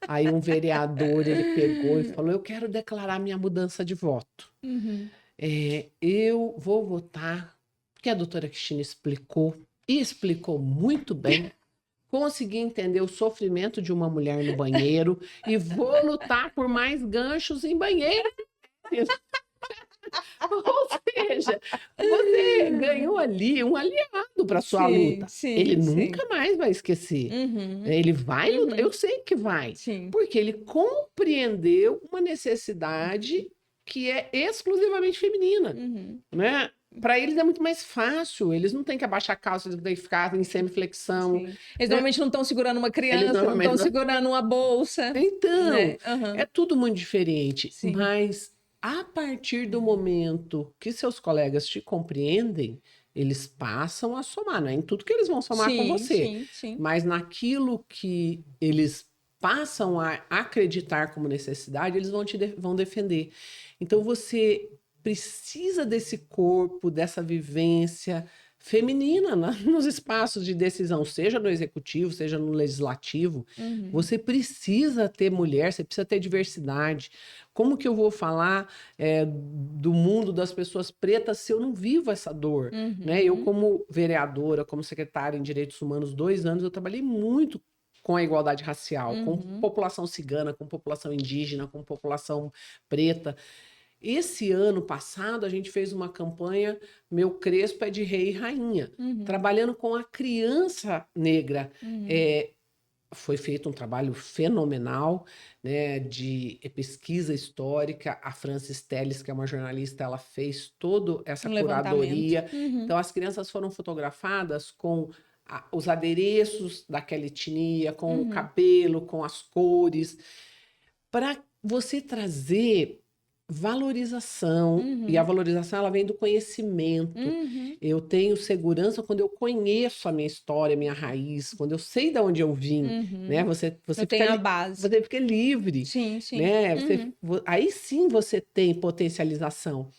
Aí um vereador, ele pegou e falou, eu quero declarar minha mudança de voto. Eu vou votar, porque a doutora Cristina explicou, e explicou muito bem. Consegui entender o sofrimento de uma mulher no banheiro e vou lutar por mais ganchos em banheiro. Ou seja, você ganhou ali um aliado para sua luta. Ele nunca mais vai esquecer. Ele vai lutar, eu sei que vai. Porque ele compreendeu uma necessidade que é exclusivamente feminina, né? Para eles é muito mais fácil, eles não têm que abaixar a calça, eles têm que ficar em semiflexão. Eles normalmente não estão segurando uma criança, não estão segurando uma bolsa. Então, né? É tudo muito diferente. Mas a partir do momento que seus colegas te compreendem, eles passam a somar. Não é em tudo que eles vão somar com você, mas naquilo que eles passam a acreditar como necessidade, eles vão defender. Então, você precisa desse corpo, dessa vivência feminina nos espaços de decisão, seja no executivo, seja no legislativo. Você precisa ter mulher, você precisa ter diversidade. Como que eu vou falar do mundo das pessoas pretas se eu não vivo essa dor? Né? Eu, como vereadora, como secretária em Direitos Humanos, 2 anos, eu trabalhei muito com a igualdade racial, com população cigana, com população indígena, com população preta. Esse ano passado, a gente fez uma campanha Meu Crespo é de Rei e Rainha, trabalhando com a criança negra. Foi feito um trabalho fenomenal, né, de pesquisa histórica. A Francis Telles, que é uma jornalista, ela fez toda essa curadoria. Então, as crianças foram fotografadas com os adereços daquela etnia, com o cabelo, com as cores, para você trazer valorização, e a valorização ela vem do conhecimento. Eu tenho segurança quando eu conheço a minha história, a minha raiz, quando eu sei de onde eu vim, né? Você tem a base. Você fica livre, sim. né? Aí sim você tem potencialização.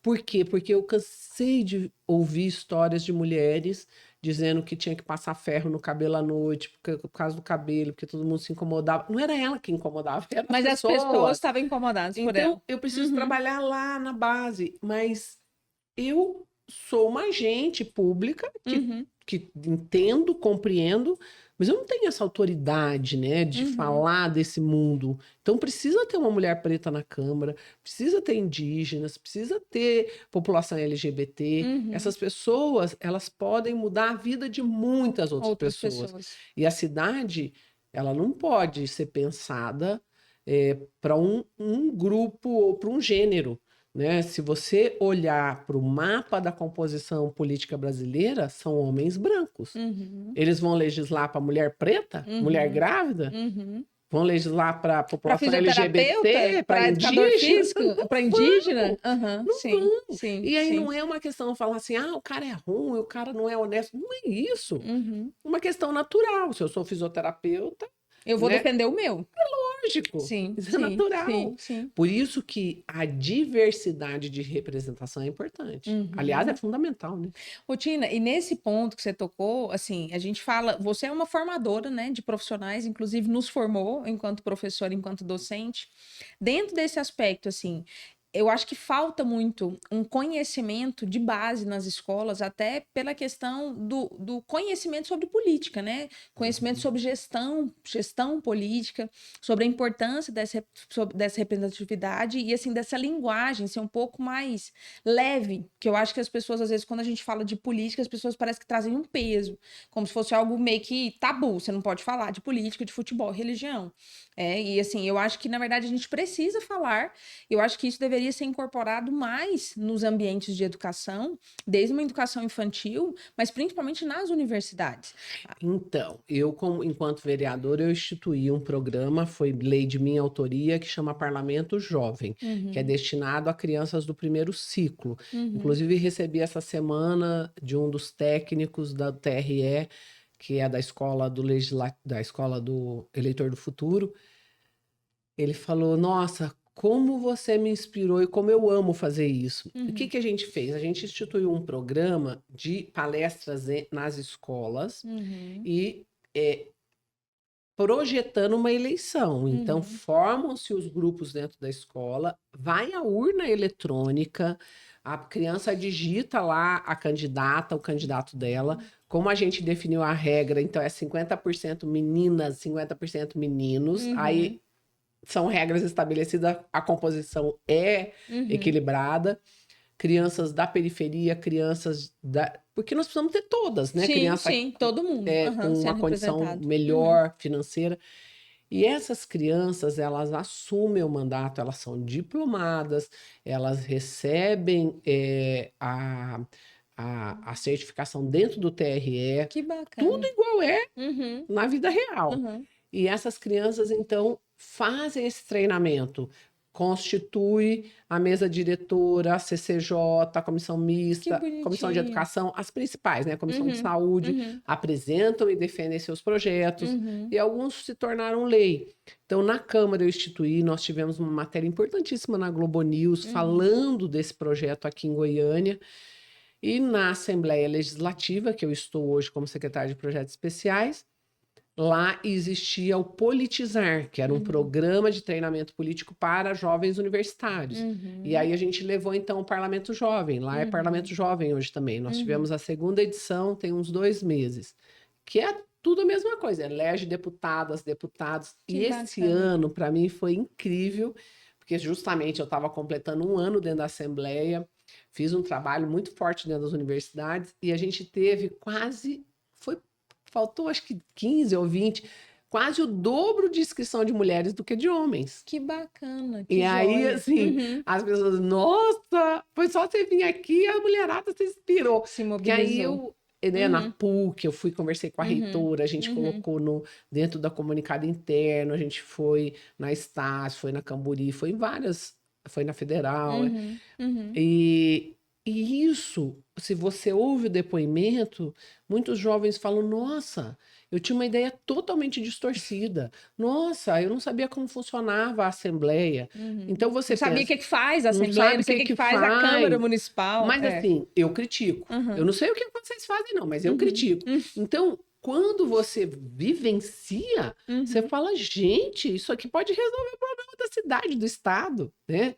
Por quê? Porque eu cansei de ouvir histórias de mulheres dizendo que tinha que passar ferro no cabelo à noite, por causa do cabelo, porque todo mundo se incomodava. Não era ela que incomodava, era Mas as pessoas estavam incomodadas por ela. Então, eu preciso trabalhar lá na base, mas eu sou uma agente pública que entendo, compreendo, mas eu não tenho essa autoridade, né, de falar desse mundo. Então, precisa ter uma mulher preta na Câmara, precisa ter indígenas, precisa ter população LGBT. Essas pessoas, elas podem mudar a vida de muitas outras pessoas. E a cidade, ela não pode ser pensada para um grupo ou para um gênero. Né? Se você olhar para o mapa da composição política brasileira, são homens brancos. Eles vão legislar para mulher preta, mulher grávida, vão legislar para a população LGBT, para indígena, para indígena. Não vão. E aí não é uma questão de falar assim, o cara é ruim, o cara não é honesto. Não é isso. Uma questão natural. Se eu sou fisioterapeuta, eu vou defender o meu. Lógico, isso é natural. Por isso que a diversidade de representação é importante. Aliás, é fundamental, né? Tina, e nesse ponto que você tocou, assim, a gente fala, você é uma formadora, né, de profissionais, inclusive nos formou enquanto professora, enquanto docente. Dentro desse aspecto, assim, eu acho que falta muito um conhecimento de base nas escolas, até pela questão do conhecimento sobre política, né? Conhecimento sobre gestão política, sobre a importância dessa representatividade e, assim, dessa linguagem ser um pouco mais leve, que eu acho que as pessoas, às vezes, quando a gente fala de política, as pessoas parecem que trazem um peso, como se fosse algo meio que tabu, você não pode falar de política, de futebol, religião. E, assim, eu acho que, na verdade, a gente precisa falar, eu acho que isso deveria ser incorporado mais nos ambientes de educação, desde uma educação infantil, mas principalmente nas universidades. Então, eu, enquanto vereadora, eu instituí um programa, foi lei de minha autoria, que chama Parlamento Jovem, que é destinado a crianças do primeiro ciclo. Inclusive, recebi essa semana de um dos técnicos da TRE, que é da escola da escola do Eleitor do Futuro. Ele falou, nossa, como você me inspirou e como eu amo fazer isso. O que a gente fez? A gente instituiu um programa de palestras nas escolas e projetando uma eleição. Então, formam-se os grupos dentro da escola, vai à urna eletrônica, a criança digita lá a candidata, o candidato dela. Como a gente definiu a regra, então é 50% meninas, 50% meninos. Aí são regras estabelecidas, a composição é equilibrada. Crianças da periferia, crianças da... Porque nós precisamos ter todas, né? Sim, todo mundo. Com uma condição melhor financeira. E essas crianças, elas assumem o mandato, elas são diplomadas, elas recebem a certificação dentro do TRE. Que bacana. Tudo igual na vida real. E essas crianças, então, fazem esse treinamento constitui a mesa diretora, a CCJ, a comissão mista, a comissão de educação, as principais, né? A comissão de saúde, apresentam e defendem seus projetos, e alguns se tornaram lei. Então, na Câmara eu instituí, nós tivemos uma matéria importantíssima na Globo News, falando desse projeto aqui em Goiânia, e na Assembleia Legislativa, que eu estou hoje como secretária de Projetos Especiais, lá existia o Politizar, que era um programa de treinamento político para jovens universitários. E aí a gente levou, então, o Parlamento Jovem. Lá é Parlamento Jovem hoje também. Nós tivemos a 2ª edição, tem uns 2 meses. Que é tudo a mesma coisa. Elege deputadas, deputados. Que e esse bacana. ano, para mim, foi incrível, porque justamente eu estava completando 1 ano dentro da Assembleia, fiz um trabalho muito forte dentro das universidades, e a gente teve quase... Faltou acho que 15 ou 20, quase o dobro de inscrição de mulheres do que de homens. Que bacana, que E aí, joia. assim, as pessoas, nossa, foi só você vir aqui, a mulherada se inspirou. Se Porque aí mobilizou. eu, né, na PUC, eu fui, conversei com a reitora, a gente colocou dentro da comunicado interno, a gente foi na Estácio, foi na Camburi, foi em várias, foi na Federal. E isso, se você ouve o depoimento, muitos jovens falam, nossa, eu tinha uma ideia totalmente distorcida. Nossa, eu não sabia como funcionava a Assembleia. Então você Não sabia o pensa, que faz a não Assembleia, sabe não sei o que faz a Câmara Municipal. mas assim, eu critico. Eu não sei o que vocês fazem, não, mas eu critico. Então, quando você vivencia, você fala, gente, isso aqui pode resolver o problema da cidade, do estado, né?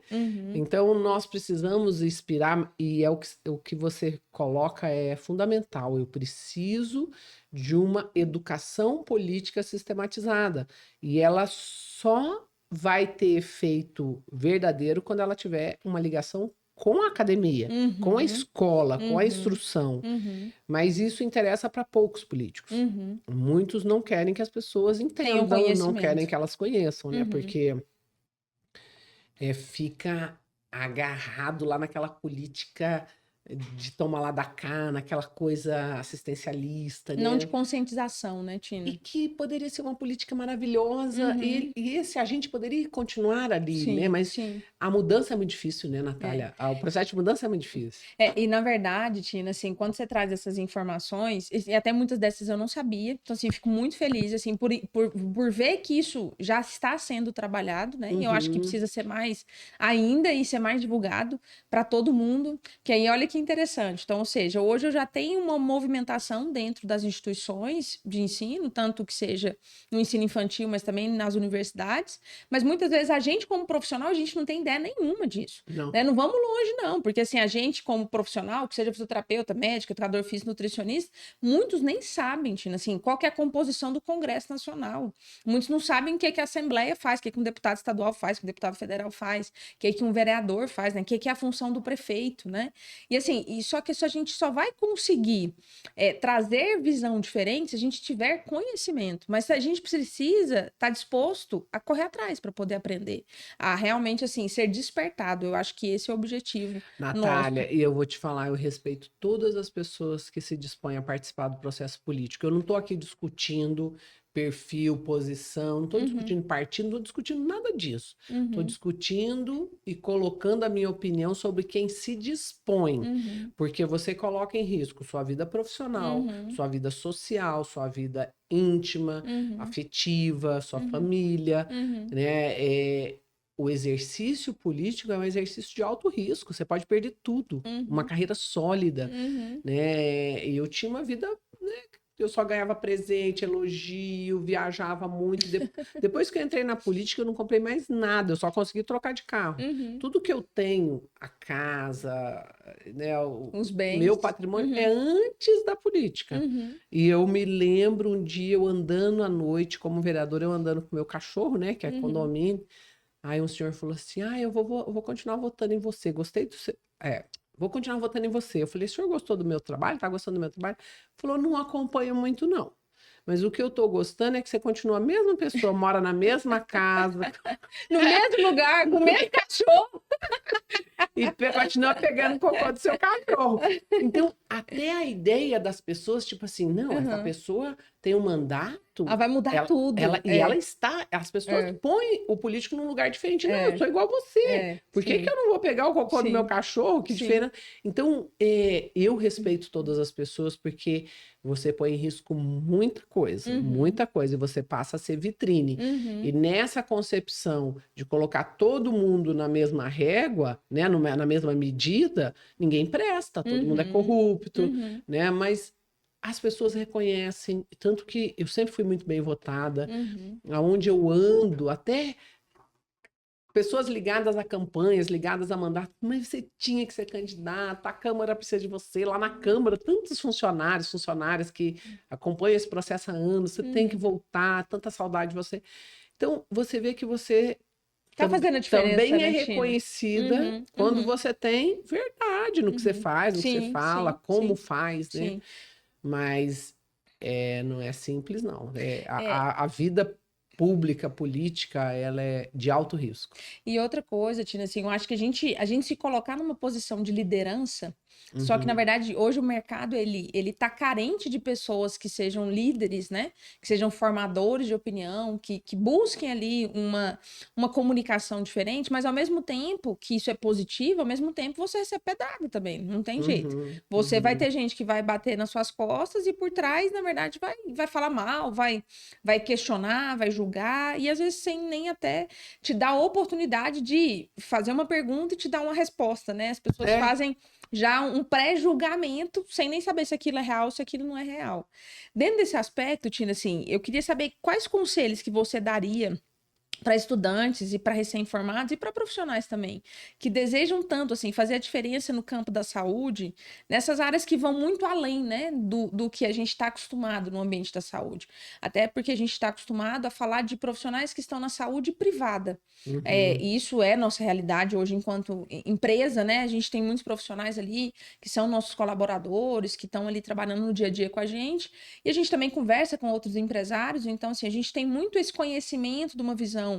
Então, nós precisamos inspirar, e é o que você coloca é fundamental. Eu preciso de uma educação política sistematizada. E ela só vai ter efeito verdadeiro quando ela tiver uma ligação com a academia, com a escola, com a instrução. Mas isso interessa para poucos políticos. Muitos não querem que as pessoas entendam, não querem que elas conheçam, né? Porque fica agarrado lá naquela política de tomar lá da cá, naquela coisa assistencialista, Não né? de conscientização, né, Tina? E que poderia ser uma política maravilhosa, e esse a gente poderia continuar ali, né? Mas a mudança é muito difícil, né, Natália? O processo de mudança é muito difícil. E na verdade, Tina, assim, quando você traz essas informações, e até muitas dessas eu não sabia, então assim, fico muito feliz, assim, por ver que isso já está sendo trabalhado, né? E eu acho que precisa ser mais ainda e ser mais divulgado para todo mundo, que aí olha que interessante. Então, ou seja, hoje eu já tenho uma movimentação dentro das instituições de ensino, tanto que seja no ensino infantil, mas também nas universidades, mas muitas vezes a gente como profissional, a gente não tem ideia nenhuma disso. Não. Né? Não vamos longe, não, porque assim, a gente como profissional, que seja fisioterapeuta, médico, educador físico, nutricionista, muitos nem sabem, Tina, assim, qual que é a composição do Congresso Nacional. Muitos não sabem o que a Assembleia faz, o que um deputado estadual faz, o que um deputado federal faz, o que um vereador faz, né? O que é a função do prefeito, né? E assim, só que isso a gente só vai conseguir trazer visão diferente se a gente tiver conhecimento. Mas a gente precisa estar disposto a correr atrás para poder aprender. A realmente, assim, ser despertado. Eu acho que esse é o objetivo. Natália, nosso. e eu vou te falar, eu respeito todas as pessoas que se dispõem a participar do processo político. Eu não estou aqui discutindo perfil, posição, não estou discutindo partido, não estou discutindo nada disso. Estou discutindo e colocando a minha opinião sobre quem se dispõe, porque você coloca em risco sua vida profissional, sua vida social, sua vida íntima, afetiva, sua família, né? O exercício político é um exercício de alto risco, você pode perder tudo, uma carreira sólida, né? E eu tinha uma vida, né? Eu só ganhava presente, elogio, viajava muito. Depois que eu entrei na política, eu não comprei mais nada, eu só consegui trocar de carro. Tudo que eu tenho, a casa, né, os bens, meu patrimônio, é antes da política. E eu me lembro um dia eu andando à noite, como vereador, eu andando com meu cachorro, né, que é condomínio. Aí um senhor falou assim, eu vou continuar votando em você, gostei do seu... Vou continuar votando em você. Eu falei, o senhor gostou do meu trabalho? Tá gostando do meu trabalho? Falou, não acompanho muito, não. Mas o que eu tô gostando é que você continua a mesma pessoa, mora na mesma casa. No mesmo lugar, com o mesmo cachorro. e continua pegando o cocô do seu cachorro. Então, até a ideia das pessoas, tipo assim, não, essa pessoa tem um mandato. Ela vai mudar tudo. E ela está. As pessoas põem o político num lugar diferente. Não, eu sou igual a você. Por que eu não vou pegar o cocô do meu cachorro? Que diferença. Então, eu respeito todas as pessoas, porque você põe em risco muita coisa. E você passa a ser vitrine. E nessa concepção de colocar todo mundo na mesma régua, né, na mesma medida, ninguém presta, todo mundo é corrupto, né? Mas as pessoas reconhecem, tanto que eu sempre fui muito bem votada, aonde eu ando, até pessoas ligadas a campanhas, ligadas a mandato, mas você tinha que ser candidato, a Câmara precisa de você, lá na Câmara, tantos funcionárias que acompanham esse processo há anos, você tem que voltar, tanta saudade de você. Então, você vê que você tá fazendo a diferença, também é né, reconhecida quando você tem verdade no que você faz, no que você fala, como faz, né? Mas não é simples, não. A vida pública, política, ela é de alto risco. E outra coisa, Tina, assim, eu acho que a gente se colocar numa posição de liderança, só que, na verdade, hoje o mercado, ele tá carente de pessoas que sejam líderes, né? Que sejam formadores de opinião, que busquem ali uma comunicação diferente, mas ao mesmo tempo que isso é positivo, ao mesmo tempo você recebe pedrada também, não tem jeito. Você vai ter gente que vai bater nas suas costas e por trás, na verdade, vai falar mal, vai questionar, vai julgar, e às vezes sem nem até te dar a oportunidade de fazer uma pergunta e te dar uma resposta, né? As pessoas fazem já um pré-julgamento sem nem saber se aquilo é real, se aquilo não é real. Dentro desse aspecto, Tina, assim, eu queria saber quais conselhos que você daria para estudantes e para recém-formados e para profissionais também, que desejam tanto, assim, fazer a diferença no campo da saúde, nessas áreas que vão muito além, né, do que a gente está acostumado no ambiente da saúde. Até porque a gente está acostumado a falar de profissionais que estão na saúde privada. E isso é nossa realidade hoje enquanto empresa, né? A gente tem muitos profissionais ali que são nossos colaboradores, que estão ali trabalhando no dia a dia com a gente, e a gente também conversa com outros empresários, então, assim, a gente tem muito esse conhecimento de uma visão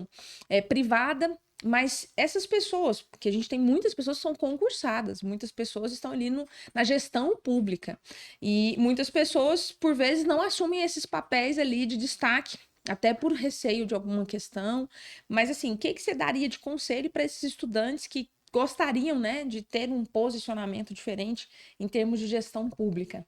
privada, mas essas pessoas, porque a gente tem muitas pessoas que são concursadas, muitas pessoas estão ali na gestão pública, e muitas pessoas, por vezes, não assumem esses papéis ali de destaque, até por receio de alguma questão, mas assim, o que você daria de conselho para esses estudantes que gostariam, né, de ter um posicionamento diferente em termos de gestão pública?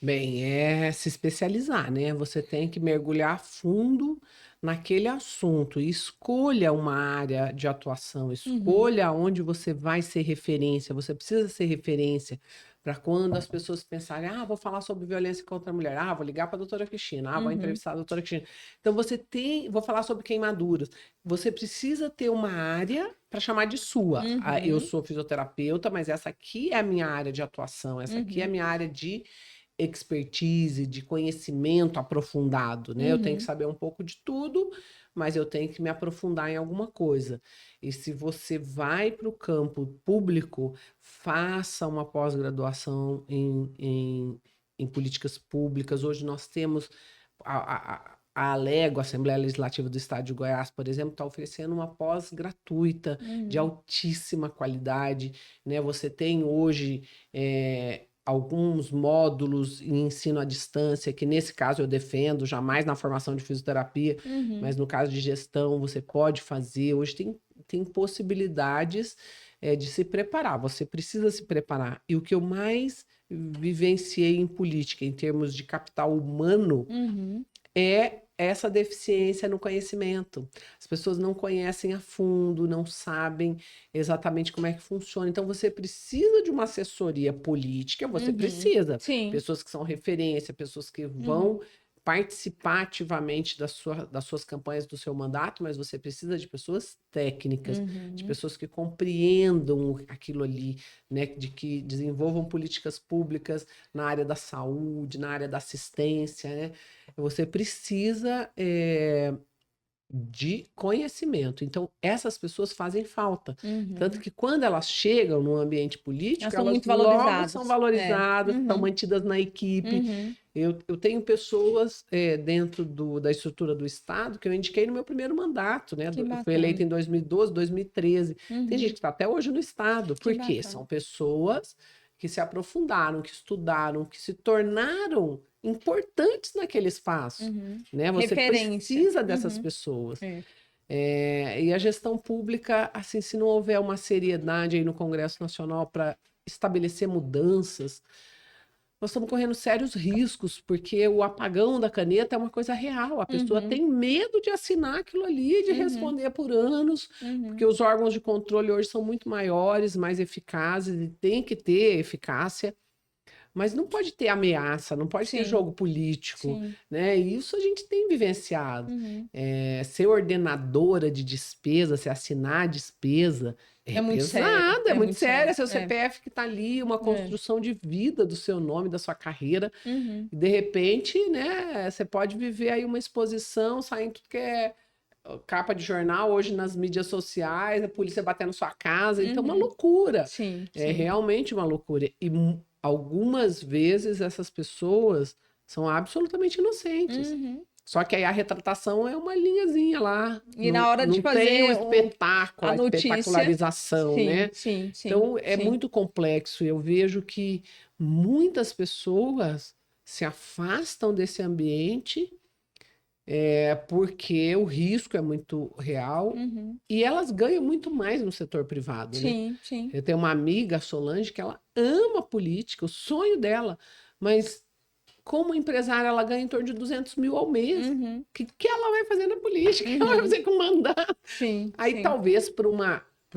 Bem, é se especializar, né? Você tem que mergulhar a fundo naquele assunto e escolha uma área de atuação, escolha onde você vai ser referência. Você precisa ser referência para quando as pessoas pensarem, vou falar sobre violência contra a mulher, vou ligar para a doutora Cristina, vou entrevistar a doutora Cristina. Então vou falar sobre queimaduras. Você precisa ter uma área para chamar de sua. Eu sou fisioterapeuta, mas essa aqui é a minha área de atuação, essa aqui é a minha área de expertise, de conhecimento aprofundado, né? Eu tenho que saber um pouco de tudo, mas eu tenho que me aprofundar em alguma coisa. E se você vai para o campo público, faça uma pós-graduação em políticas públicas. Hoje nós temos a Alego, a Assembleia Legislativa do Estado de Goiás, por exemplo, está oferecendo uma pós gratuita de altíssima qualidade, né? Você tem hoje alguns módulos em ensino à distância, que nesse caso eu defendo, jamais na formação de fisioterapia, mas no caso de gestão você pode fazer. Hoje tem possibilidades de se preparar, você precisa se preparar. E o que eu mais vivenciei em política, em termos de capital humano, é essa deficiência no conhecimento. As pessoas não conhecem a fundo, não sabem exatamente como é que funciona. Então, você precisa de uma assessoria política, você precisa. Sim. Pessoas que são referência, pessoas que vão participar ativamente das suas campanhas, do seu mandato, mas você precisa de pessoas técnicas, de pessoas que compreendam aquilo ali, né, de que desenvolvam políticas públicas na área da saúde, na área da assistência, né? Você precisa de conhecimento. Então, essas pessoas fazem falta. Tanto que quando elas chegam no ambiente político, Elas são muito logo valorizadas. são valorizadas, são mantidas na equipe. Eu tenho pessoas dentro da estrutura do Estado que eu indiquei no meu primeiro mandato, né? Que Eu fui bacana. eleita em 2012, 2013. Tem gente que está até hoje no Estado. Por quê? bacana. São pessoas que se aprofundaram, que estudaram, que se tornaram importantes naquele espaço, né? Você Referência. precisa dessas pessoas. E a gestão pública, assim, se não houver uma seriedade aí no Congresso Nacional para estabelecer mudanças, nós estamos correndo sérios riscos, porque o apagão da caneta é uma coisa real. A pessoa tem medo de assinar aquilo ali, de responder por anos, porque os órgãos de controle hoje são muito maiores, mais eficazes, e tem que ter eficácia. Mas não pode ter ameaça, não pode ter jogo político, né? E isso a gente tem vivenciado. Ser ordenadora de despesa, se assinar a despesa, é muito pesado, sério, é muito sério. É seu sério. CPF que está ali, uma construção de vida do seu nome, da sua carreira. E de repente, né, você pode viver aí uma exposição, saindo tudo que é capa de jornal, hoje nas mídias sociais, a polícia batendo sua casa. Então, é uma loucura. É realmente uma loucura. E algumas vezes essas pessoas são absolutamente inocentes. Só que aí a retratação é uma linhazinha lá. E na hora de fazer tem o espetáculo, a notícia, espetacularização, né? Então é muito complexo. Eu vejo que muitas pessoas se afastam desse ambiente porque o risco é muito real e elas ganham muito mais no setor privado, né? Eu tenho uma amiga, a Solange, que ela ama política, o sonho dela, mas como empresária ela ganha em torno de 200 mil ao mês. O que ela vai fazer na política? O que ela vai fazer com o mandato? Aí talvez para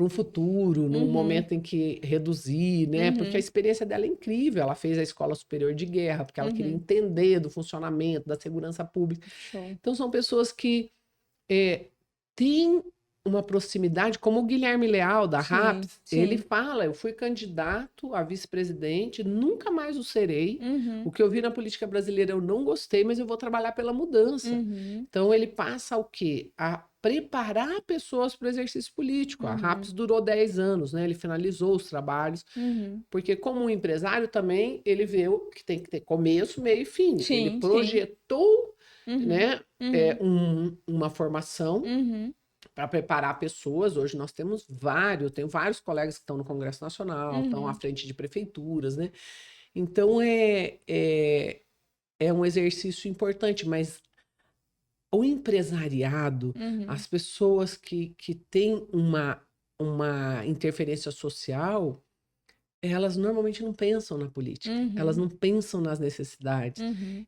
um futuro, num momento em que reduzir, né? Porque a experiência dela é incrível. Ela fez a Escola Superior de Guerra, porque ela queria entender do funcionamento, da segurança pública. Então, são pessoas que têm uma proximidade, como o Guilherme Leal, da RAPS, ele fala, eu fui candidato a vice-presidente, nunca mais o serei. O que eu vi na política brasileira eu não gostei, mas eu vou trabalhar pela mudança. Então, ele passa o quê? A preparar pessoas para o exercício político. A RAPS durou 10 anos, né? Ele finalizou os trabalhos, porque como um empresário também, ele vê que tem que ter começo, meio e fim. Ele projetou né, uma formação para preparar pessoas. Hoje nós temos tenho vários colegas que estão no Congresso Nacional, estão à frente de prefeituras, né? Então é um exercício importante, mas o empresariado, as pessoas que têm uma interferência social, elas normalmente não pensam na política, elas não pensam nas necessidades.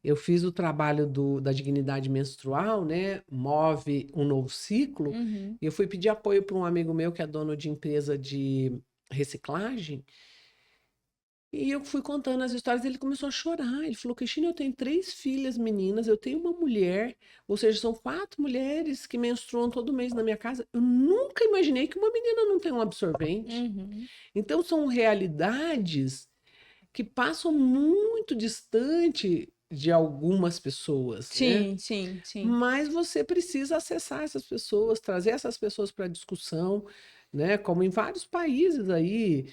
Eu fiz o trabalho da dignidade menstrual, né? Move um novo ciclo, e eu fui pedir apoio para um amigo meu que é dono de empresa de reciclagem, e eu fui contando as histórias, ele começou a chorar. Ele falou: Cristina, eu tenho 3 filhas meninas, eu tenho uma mulher, ou seja, são 4 mulheres que menstruam todo mês na minha casa. Eu nunca imaginei que uma menina não tem um absorvente. Então, são realidades que passam muito distante de algumas pessoas, né? Mas você precisa acessar essas pessoas, trazer essas pessoas para a discussão, né? Como em vários países aí,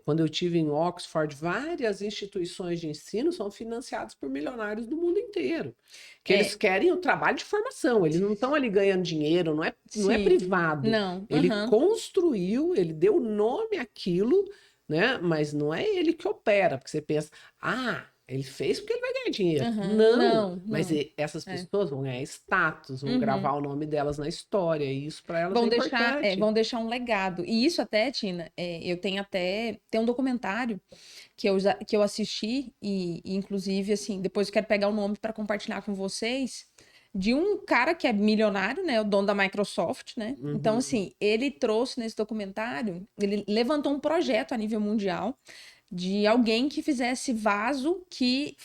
quando eu estive em Oxford, várias instituições de ensino são financiadas por milionários do mundo inteiro, que eles querem o trabalho de formação, eles não estão ali ganhando dinheiro, não é privado. Ele construiu, ele deu nome àquilo, né? Mas não é ele que opera, porque você pensa, ele fez porque ele vai ganhar dinheiro. Não. Mas essas pessoas vão ganhar status, vão gravar o nome delas na história, e isso para elas é importante. Vão deixar um legado. E isso até, Tina, eu tenho tem um documentário que eu assisti, e inclusive, assim, depois eu quero pegar o nome para compartilhar com vocês, de um cara que é milionário, né? O dono da Microsoft, né? Então, assim, ele trouxe nesse documentário, ele levantou um projeto a nível mundial de alguém que fizesse vaso que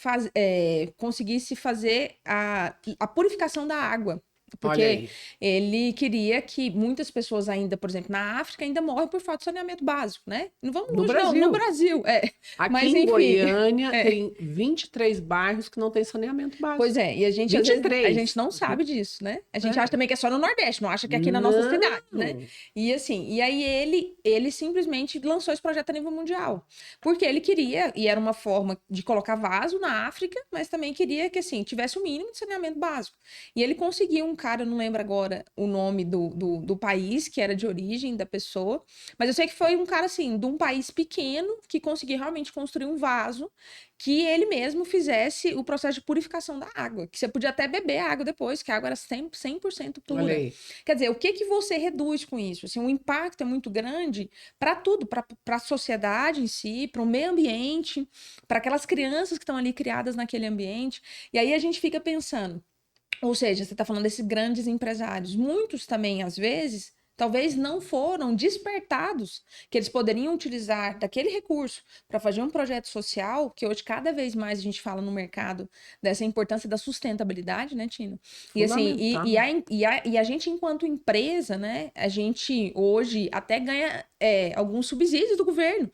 conseguisse fazer a purificação da água. Olha Porque aí. ele queria que muitas pessoas ainda, por exemplo, na África, ainda morrem por falta de saneamento básico, né? Não vamos No longe, não, no Brasil. Brasil, Aqui Mas, em enfim, Goiânia é. tem 23 bairros que não tem saneamento Pois básico. é, e a gente, às vezes, a gente 23. não sabe disso, né? A gente acha É. também que é só no Nordeste, não acha que é aqui na nossa cidade, né? Não. E assim, e aí ele simplesmente lançou esse projeto a nível mundial. Porque ele queria, e era uma forma de colocar vaso na África, mas também queria que, assim, tivesse o mínimo de saneamento básico. E ele conseguiu um cara, eu não lembro agora o nome do país, que era de origem da pessoa, mas eu sei que foi um cara, assim, de um país pequeno, que conseguiu realmente construir um vaso que ele mesmo fizesse o processo de purificação da água, que você podia até beber a água depois, que a água era 100% Olha pura. aí. Quer dizer, o que que você reduz com isso? Assim, o impacto é muito grande para tudo, para a sociedade em si, para o meio ambiente, para aquelas crianças que estão ali criadas naquele ambiente. E aí a gente fica pensando, ou seja, você está falando desses grandes empresários. Muitos também, às vezes, talvez não foram despertados que eles poderiam utilizar daquele recurso para fazer um projeto social, que hoje cada vez mais a gente fala no mercado dessa importância da sustentabilidade, né, Tino? E assim, Fundamental. e a gente, enquanto empresa, né, a gente hoje até ganha alguns subsídios do governo,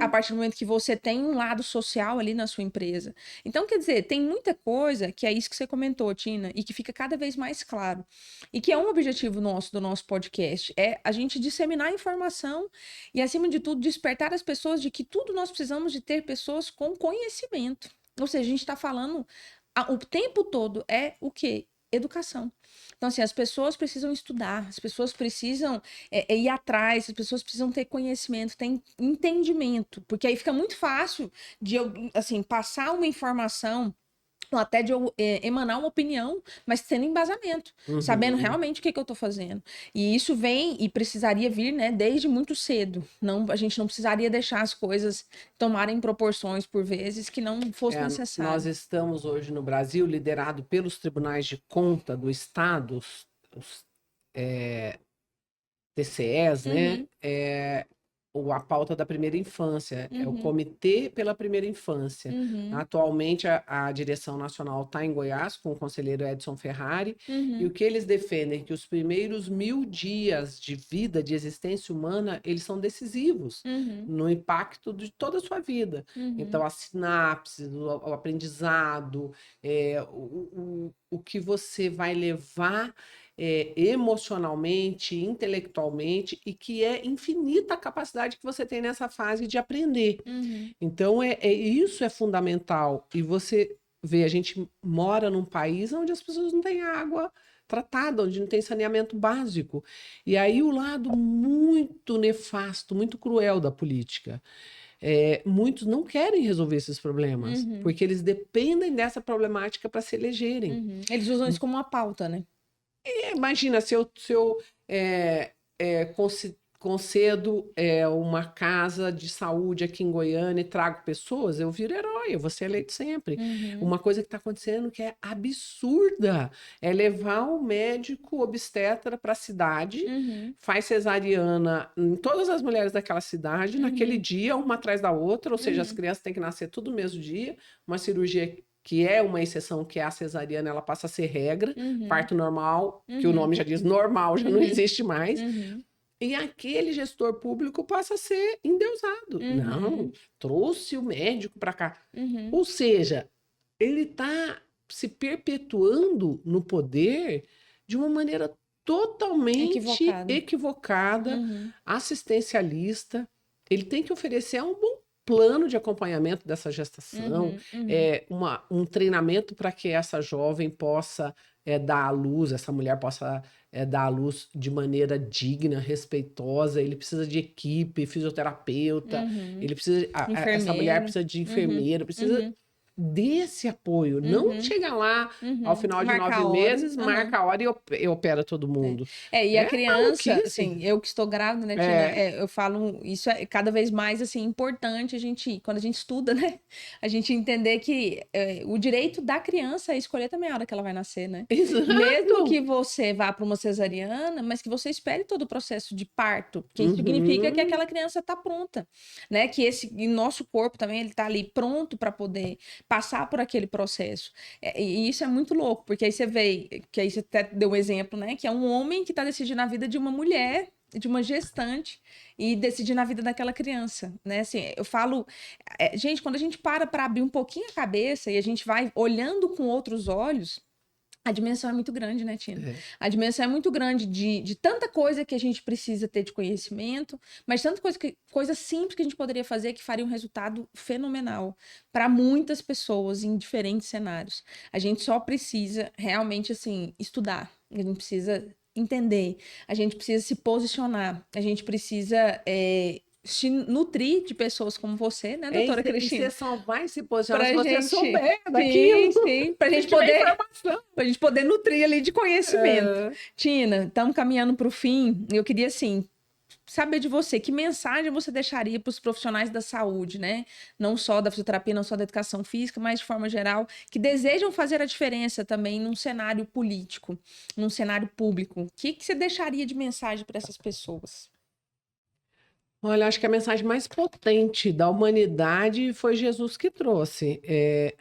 a Uhum. partir do momento que você tem um lado social ali na sua empresa. Então, quer dizer, tem muita coisa que é isso que você comentou, Tina, e que fica cada vez mais claro. E que é um objetivo nosso, do nosso podcast, é a gente disseminar informação e, acima de tudo, despertar as pessoas de que tudo nós precisamos de ter pessoas com conhecimento. Ou seja, a gente está falando o tempo todo é o quê? Educação. Então, assim, as pessoas precisam estudar, as pessoas precisam ir atrás, as pessoas precisam ter conhecimento, ter entendimento, porque aí fica muito fácil de eu, assim, passar uma informação ou até de eu emanar uma opinião, mas tendo embasamento, sabendo Uhum. realmente o que, que eu estou fazendo. E isso vem e precisaria vir, né, desde muito cedo. Não, a gente não precisaria deixar as coisas tomarem proporções, por vezes, que não fosse É, nós necessário. estamos hoje no Brasil liderado pelos tribunais de conta do Estado, os TCEs, né? Uhum, A pauta da primeira infância, é o uhum, Comitê pela Primeira Infância. uhum, Atualmente, a direção nacional está em Goiás, com o conselheiro Edson Ferrari, e o uhum, que eles defendem é que os primeiros 1000 dias de vida, de existência humana, eles são decisivos uhum, no impacto de toda a sua vida. uhum, Então, as sinapses, o aprendizado, o que você vai levar emocionalmente, intelectualmente, e que é infinita a capacidade que você tem nessa fase de aprender. uhum, Então, isso é fundamental. E você vê, a gente mora num país onde as pessoas não têm água tratada, onde não tem saneamento básico. E aí o lado muito nefasto, muito cruel da política. Muitos não querem resolver esses problemas, uhum, porque eles dependem dessa problemática para se elegerem. uhum. Eles usam isso como uma pauta, né? Imagina se eu concedo uma casa de saúde aqui em Goiânia e trago pessoas, eu viro herói, eu vou ser eleito sempre. Uhum, Uma coisa que está acontecendo que é absurda é levar o médico obstetra para a cidade, uhum, faz cesariana em todas as mulheres daquela cidade, naquele uhum, dia, uma atrás da outra, ou seja, as uhum, crianças têm que nascer tudo no mesmo dia, uma cirurgia que é uma exceção, que é a cesariana, ela passa a ser regra, uhum, parto normal, que o uhum, nome já diz normal, já não uhum, existe mais, uhum, e aquele gestor público passa a ser endeusado. Não, uhum, trouxe o médico para cá. uhum. Ou seja, ele está se perpetuando no poder de uma maneira totalmente Equivocado. equivocada, Uhum, assistencialista. Ele tem que oferecer um bom plano de acompanhamento dessa gestação, uhum, uhum, um treinamento para que essa jovem possa dar à luz, essa mulher possa dar à luz de maneira digna, respeitosa. Ele precisa de equipe, fisioterapeuta, uhum. ele precisa, essa mulher Enfermeiro. precisa de Uhum, enfermeiro, precisa uhum, desse apoio. Não uhum, chega lá ao uhum. final de Marcar nove a hora. meses, Aham. marca a hora e opera todo É. mundo. E a É criança, maluquice. assim, eu que estou grávida, né, Tina? É, Eu falo, isso é cada vez mais, assim, importante a gente, quando a gente estuda, né? A gente entender que o direito da criança é escolher também a hora que ela vai nascer, né? Mesmo que exato. você vá para uma cesariana, mas que você espere todo o processo de parto, que significa que Uhum. aquela criança está pronta, né? Que esse nosso corpo também, ele tá ali pronto para poder. passar por aquele processo. E isso é muito louco, porque aí você vê, que aí você até deu um exemplo, né? Que é um homem que está decidindo a vida de uma mulher, de uma gestante, e decidindo a vida daquela criança, né? Assim, eu falo, gente, quando a gente para abrir um pouquinho a cabeça e a gente vai olhando com outros olhos, a dimensão é muito grande, né, Tina? É. A dimensão é muito grande de tanta coisa que a gente precisa ter de conhecimento, mas tanta coisa simples que a gente poderia fazer que faria um resultado fenomenal para muitas pessoas em diferentes cenários. A gente só precisa realmente, assim, estudar. A gente precisa entender. A gente precisa se posicionar. A gente precisa se nutrir de pessoas como você, né, doutora Cristina? E você só vai se posicionar se Pra você gente, souber daquilo. sim, pra gente poder nutrir ali de conhecimento. Tina, estamos caminhando para o fim. Eu queria, assim, saber de você, que mensagem você deixaria para os profissionais da saúde, né? Não só da fisioterapia, não só da educação física, mas de forma geral, que desejam fazer a diferença também num cenário político, num cenário público. O que você deixaria de mensagem para essas pessoas? Olha, acho que a mensagem mais potente da humanidade foi Jesus que trouxe.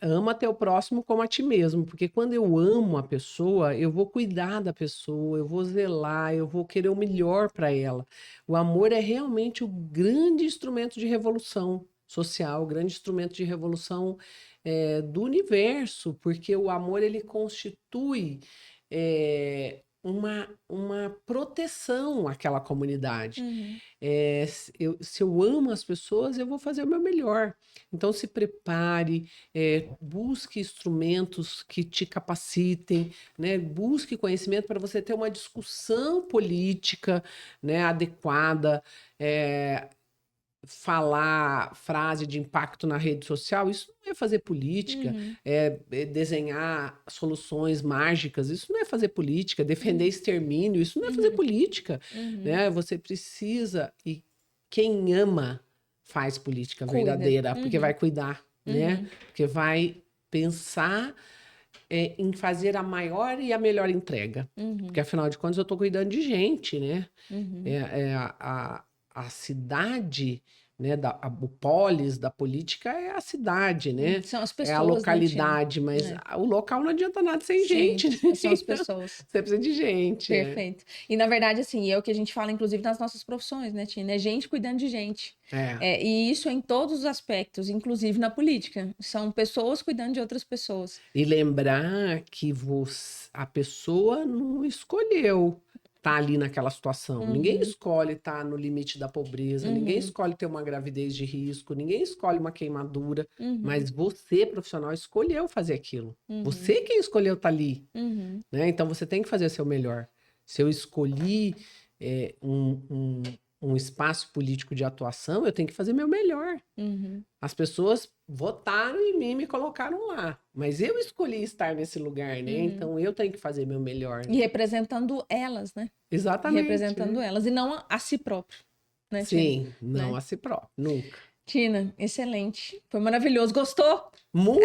Ama teu próximo como a ti mesmo, porque quando eu amo a pessoa, eu vou cuidar da pessoa, eu vou zelar, eu vou querer o melhor para ela. O amor é realmente o grande instrumento de revolução social, o grande instrumento de revolução do universo, porque o amor ele constitui uma proteção àquela comunidade. Se eu amo as pessoas, eu vou fazer o meu melhor. Então, se prepare, busque instrumentos que te capacitem, né? Busque conhecimento para você ter uma discussão política, né, adequada. Falar frase de impacto na rede social, isso não é fazer política, é desenhar soluções mágicas, isso não é fazer política, defender extermínio, isso não é fazer política, né? Você precisa, e quem ama faz política verdadeira, porque vai cuidar, né? Porque vai pensar em fazer a maior e a melhor entrega, porque afinal de contas eu estou cuidando de gente, né? A cidade, né, o polis da política é a cidade, né? São as pessoas, é a localidade, né, mas o local não adianta nada sem sim, gente, né? são as pessoas. Você precisa de gente. Perfeito. E na verdade, assim, é o que a gente fala, inclusive, nas nossas profissões, né, Tina? É gente cuidando de gente. E isso em todos os aspectos, inclusive na política. São pessoas cuidando de outras pessoas. E lembrar que a pessoa não escolheu estar ali naquela situação. Ninguém escolhe estar no limite da pobreza, ninguém escolhe ter uma gravidez de risco, ninguém escolhe uma queimadura, mas você, profissional, escolheu fazer aquilo. Você quem escolheu estar ali. Né? Então você tem que fazer o seu melhor. Se eu escolhi um espaço político de atuação, eu tenho que fazer meu melhor. As pessoas votaram em mim e me colocaram lá, mas eu escolhi estar nesse lugar, né? Então eu tenho que fazer meu melhor. Né? E representando elas, né? Exatamente. Representando elas, e não a si próprio. Né, Sim, Tina? não Né? a si próprio, nunca. Tina, excelente. Foi maravilhoso. Gostou? Muito!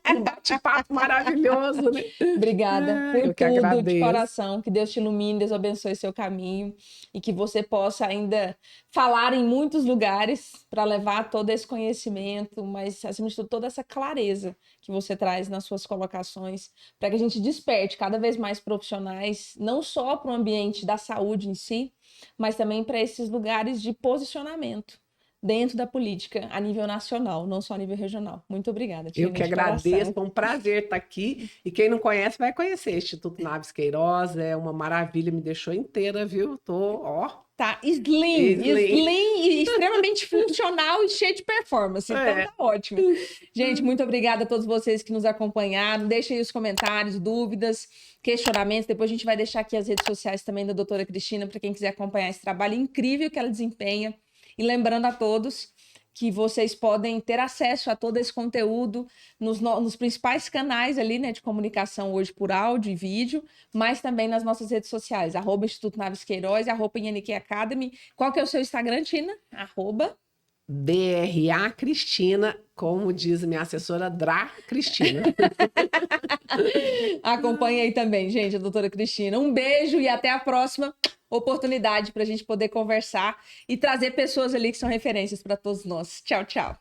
Um bate-papo maravilhoso, né? Obrigada por eu que tudo, agradeço. de coração. Que Deus te ilumine, Deus abençoe seu caminho e que você possa ainda falar em muitos lugares para levar todo esse conhecimento, mas, acima de tudo, toda essa clareza que você traz nas suas colocações, para que a gente desperte cada vez mais profissionais, não só para o ambiente da saúde em si, mas também para esses lugares de posicionamento dentro da política a nível nacional, não só a nível regional. Muito obrigada, Tina. Eu que agradeço, foi um prazer estar aqui. E quem não conhece vai conhecer. Instituto Naves Queiroz é uma maravilha, me deixou inteira, viu? Tô, ó. Tá slim e extremamente funcional e cheio de performance. Então tá ótimo. Gente, muito obrigada a todos vocês que nos acompanharam. Deixem aí os comentários, dúvidas, questionamentos. Depois a gente vai deixar aqui as redes sociais também da doutora Cristina, para quem quiser acompanhar esse trabalho incrível que ela desempenha. E lembrando a todos que vocês podem ter acesso a todo esse conteúdo nos principais canais ali, né, de comunicação hoje por áudio e vídeo, mas também nas nossas redes sociais, @Instituto Naves Queiroz, @INQ Academy. Qual que é o seu Instagram, Tina? DRA Cristina, como diz minha assessora, Dra Cristina. Acompanhe aí também, gente, a doutora Cristina. Um beijo e até a próxima oportunidade para a gente poder conversar e trazer pessoas ali que são referências para todos nós. Tchau, tchau.